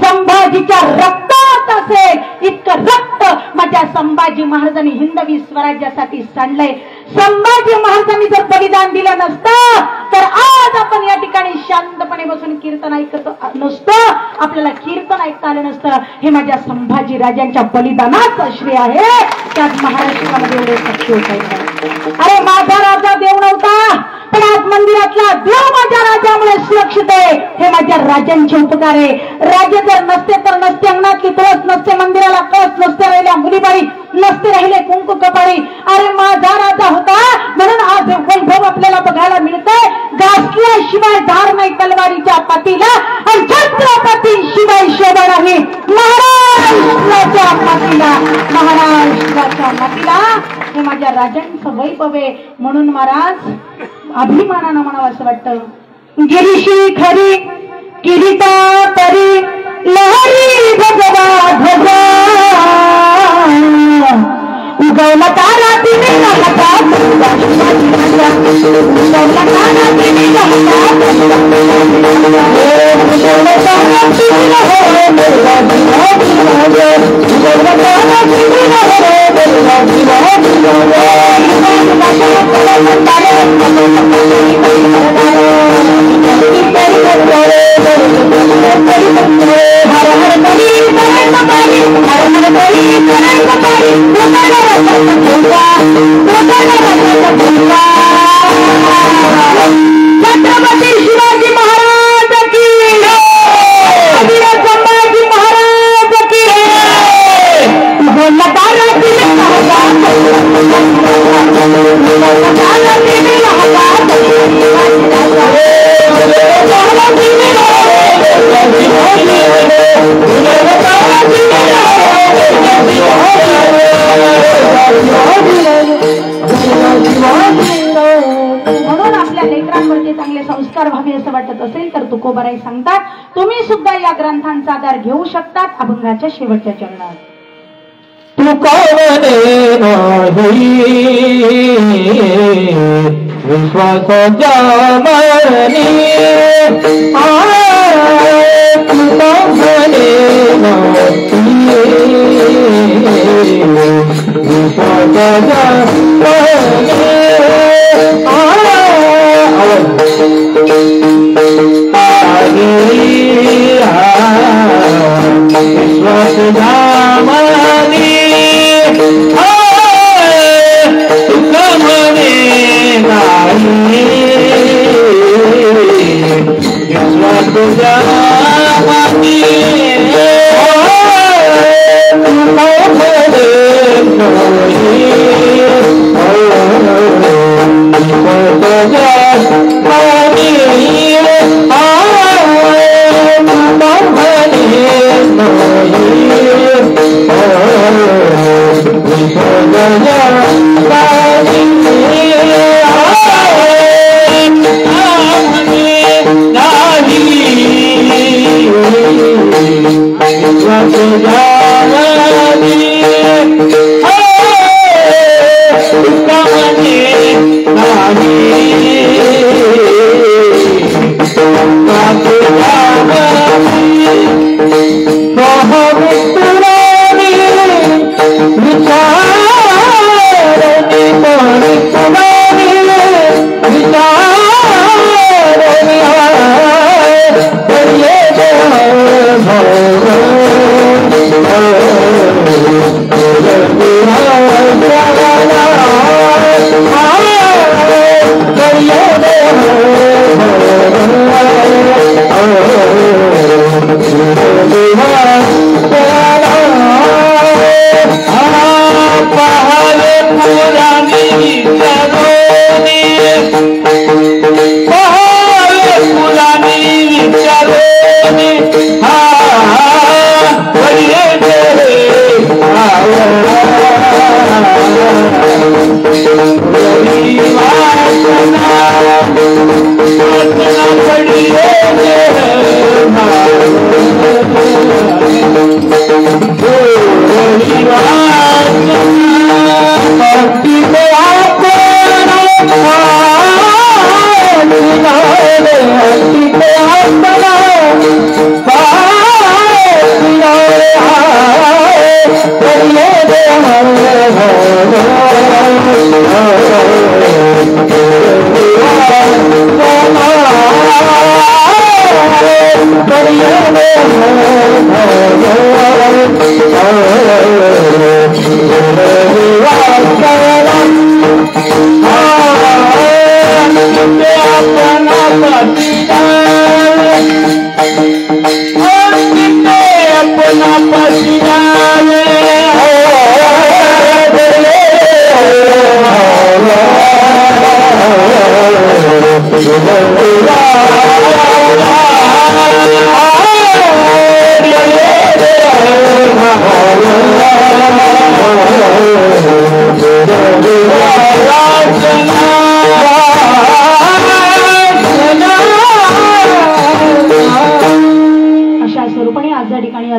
संभाजीच्या रक्तात असेल. इतकं रक्त माझ्या संभाजी महाराजांनी हिंदवी स्वराज्यासाठी सांडलंय. संभाजी महाराजांनी जर बलिदान दिलं नसतं तर आज आपण या ठिकाणी शांतपणे बसून कीर्तन ऐकत नसतं, आपल्याला कीर्तन ऐकता आलं नसतं. हे माझ्या संभाजी राजांच्या बलिदानाचं श्रेय आहे. त्यात महाराष्ट्रामध्ये एवढे शक्ती होत. अरे माझा राजा देव नव्हता, पण आज मंदिरातला देव माझ्या राजामुळे सुरक्षित आहे. हे माझ्या राजांचे उपकार आहे. राजे जर नसते तर नसते अंगणातली तुळस, नसते मंदिराला कळस, नसते राहिल्या मुलीबाई, नसते राहिले कुंकू कपाळी. अरे माझा राजा होता म्हणून आज वैभव आपल्याला बघायला मिळतंय. घासल्याशिवाय धार नाही तलवारीच्या पातीला, आणि छत्रपती शिवाय शोभा नाही महाराष्ट्राच्या मातीला. महाराष्ट्राच्या मातीला हे माझ्या राजांचं वैभव आहे. म्हणून महाराज अभिमानानं म्हणावं असं वाटतं. गिरीशी खरी किरीटा तरी लहरी भगवा ध्वजा, उगवला तारा तिने नमता, उगवला तारा तिने नमता, उगवला तारा तिने नमता, छत्रपती शिवाजी महाराज की वीर संभाजी महाराज की म्हणून आपल्या लेकरांवरती चांगले संस्कार व्हावे असं वाटत असेल तर तुकोबाराई सांगतात तुम्ही सुद्धा या ग्रंथांचा आधार घेऊ शकतात अभंगाच्या शेवटच्या चरणात. विश्वासाच्या मनी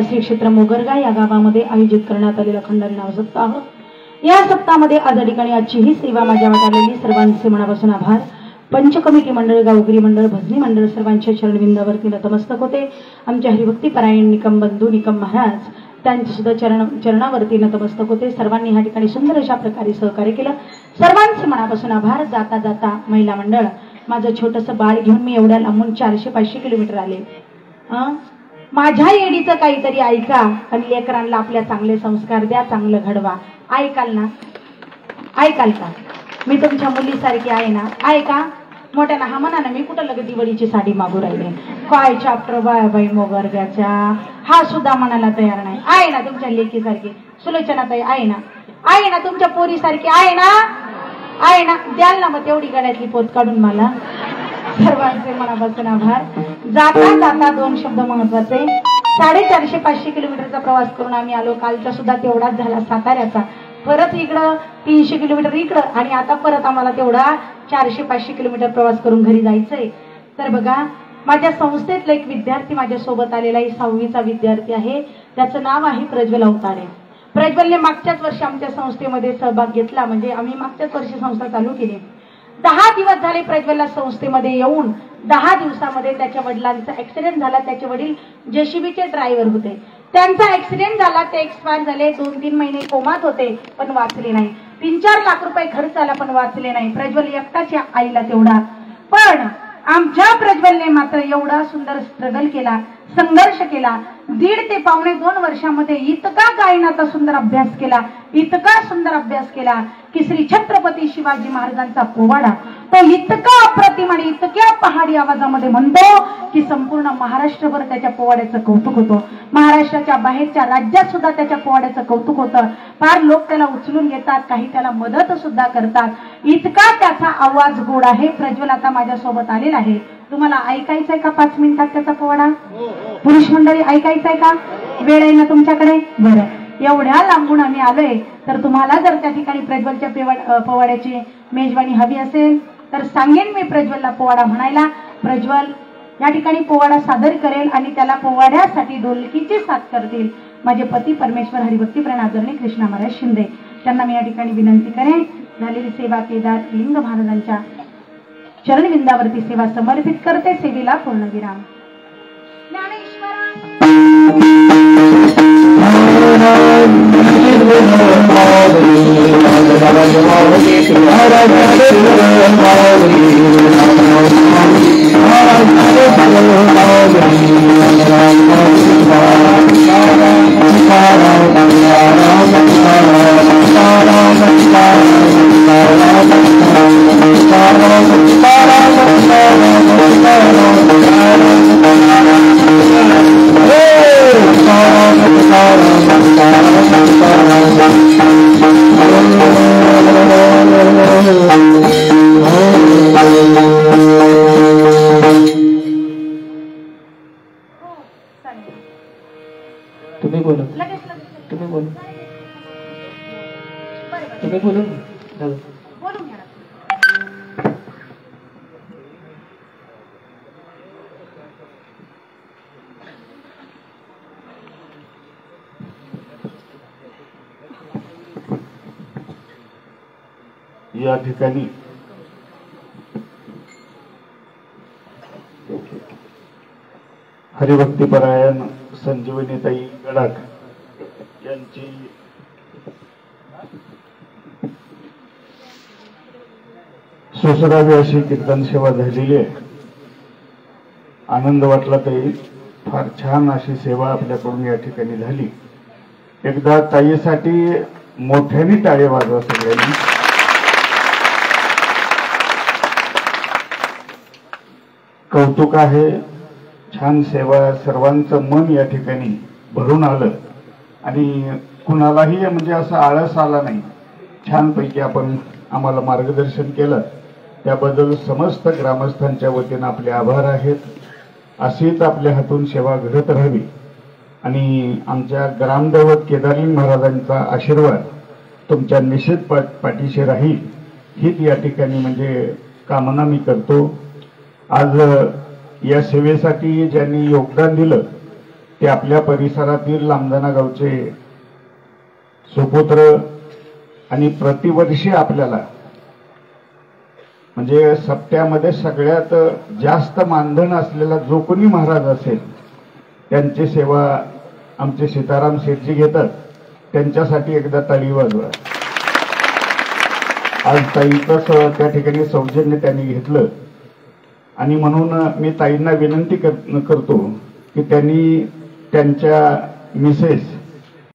श्री क्षेत्र मोगरगा या गावामध्ये आयोजित करण्यात आलेला खंडारी नाव सप्ताह. या सप्ताहामध्ये आज या ठिकाणी आजची ही सेवा माझ्या वाटलेली सर्वांचे मनापासून आभार. पंच कमिटी मंडळ, गावगिरी मंडळ, भजनी मंडळ सर्वांच्या चरणविंदावरती नतमस्तक होते. आमच्या हरिभक्ती परायण निकम बंधू निकम महाराज त्यांच्या सुद्धा चरणावरती नतमस्तक होते. सर्वांनी ह्या ठिकाणी सुंदर अशा प्रकारे सहकार्य केलं. सर्वांचे मनापासून आभार. जाता जाता महिला मंडळ माझं छोटंसं बाळ घेऊन मी एवढ्या लांबून 400-500 किलोमीटर आले. माझ्या येडीचं काहीतरी ऐका आणि लेकरांना आपल्या चांगले संस्कार द्या, चांगलं घडवा. ऐकाल ना? ऐकाल का? मी तुमच्या मुलीसारखी आहे ना, आहे का? मोठ्यानं हा म्हणा ना, मी कुठं लगेच दिवाळीची साडी मागू राहिले, काय चाप्टर बाई मोगरग्याच्या, हा सुद्धा म्हणायला तयार नाही. आहे ना तुमच्या लेकीसारखी, सुलोचना ताई आहे ना, आहे ना तुमच्या पोरीसारखी, आहे ना, आहे ना, द्याल ना मग तेवढी गळ्यातली पोत काढून मला. सर्वांचे मनापासून आभार. जाता जाता दोन शब्द महत्वाचे. 450-500 किलोमीटरचा प्रवास करून आम्ही आलो. कालचा सुद्धा तेवढाच झाला साताऱ्याचा, परत इकडं 300 किलोमीटर इकडं, आणि आता परत आम्हाला तेवढा 400-500 किलोमीटर प्रवास करून घरी जायचंय. तर बघा, माझ्या संस्थेतला एक विद्यार्थी माझ्या सोबत आलेला आहे, 6वीचा विद्यार्थी आहे. त्याचं नाव आहे प्रज्वल अवतारे. प्रज्वलने मागच्याच वर्षी आमच्या संस्थेमध्ये सहभाग घेतला, म्हणजे आम्ही मागच्याच वर्षी संस्था चालू केली. 10 दिवस झाले प्रज्वलला संस्थेमध्ये येऊन. 10 दिवसामध्ये त्याच्या वडिलांचा ऍक्सिडेंट झाला. त्याचे वडील जेसीबीचे ड्रायव्हर होते. त्यांचा ऍक्सिडेंट झाला, ते एक्सपायर झाले. 2-3 महिने कोमात होते, पण वाचले नाही. 3-4 लाख रुपये खर्च आला, पण वाचले नाही. प्रज्वल एकटाच आईला तेवढा. पण आमच्या प्रज्वलने मात्र एवढा सुंदर स्ट्रगल केला, संघर्ष केला. 1.5 ते 2.25 वर्षामध्ये इतका गायनाचा सुंदर अभ्यास केला, इतका सुंदर अभ्यास केला की श्री छत्रपती शिवाजी महाराजांचा पोवाडा तो इतका अप्रतिम आणि इतक्या पहाडी आवाजामध्ये म्हणतो की संपूर्ण महाराष्ट्रभर त्याच्या पोवाड्याचं कौतुक होतं. महाराष्ट्राच्या बाहेरच्या राज्यात सुद्धा त्याच्या पोवाड्याचं कौतुक होतं. फार लोक त्याला उचलून घेतात, काही त्याला मदत सुद्धा करतात. इतका त्याचा आवाज गोड आहे. प्रज्वल आता माझ्यासोबत आलेला आहे. तुम्हाला ऐकायचंय का 5 मिनिटात त्याचा पोवाडा? पुरुष मंडळी ऐकायचंय का? वेळ आहे ना तुमच्याकडे? बरं, एवढ्या लांबून आम्ही आलोय, तर तुम्हाला जर त्या ठिकाणी प्रज्वलच्या पोवाड्याची मेजवानी हवी असेल तर सांगेन मी प्रज्वलला पोवाडा म्हणायला. प्रज्वल या ठिकाणी पोवाडा सादर करेल आणि त्याला पोवाड्यासाठी ढोलकीची साथ करतील माझे पती परमेश्वर हरिभक्तीप्राण आदरणीय कृष्णा महाराज शिंदे. त्यांना मी या ठिकाणी विनंती करेन, झालेली सेवा केदार लिंग महाराजांच्या चरणविंदावरती सेवा समर्पित करते. सेवेला पूर्णविराम. या ठिकाणी हरिभक्तीपरायण संजीवनीताई गडाख यांची सुसरावी अशी कीर्तन सेवा झालेली आहे. आनंद वाटला ताई, फार छान अशी सेवा आपल्याकडून या ठिकाणी झाली. एकदा ताईसाठी मोठ्याने टाळे वाजवा सगळ्यांनी. कौतुक आहे, छान सेवा, सर्वांचं मन या ठिकाणी भरून आलं आणि कुणालाही म्हणजे असा आळस आला नाही. छानपैकी आपण आम्हाला मार्गदर्शन केलं, त्याबद्दल समस्त ग्रामस्थांच्या वतीनं आपले आभार आहेत. अशीच आपल्या हातून सेवा घडत राहावी आणि आमच्या ग्रामदैवत केदारलिंग महाराजांचा आशीर्वाद तुमच्या निश्चित पाठीशी राहील हीच या ठिकाणी म्हणजे कामना मी करतो. आज या सेवेसाठी ज्यांनी योगदान दिलं ते आपल्या परिसरातील लांबदाना गावचे सुपुत्र आणि प्रतिवर्षी आपल्याला म्हणजे सप्त्यामध्ये सगळ्यात जास्त मानधन असलेला जो कोणी महाराज असेल त्यांची सेवा आमचे सीताराम शेठजी घेतात. त्यांच्यासाठी एकदा टाळी वाजवा. आज ताईचंच त्या ठिकाणी सौजन्य त्यांनी घेतलं आणि म्हणून मी ताईंना विनंती करतो की त्यांनी त्यांच्या मिसेस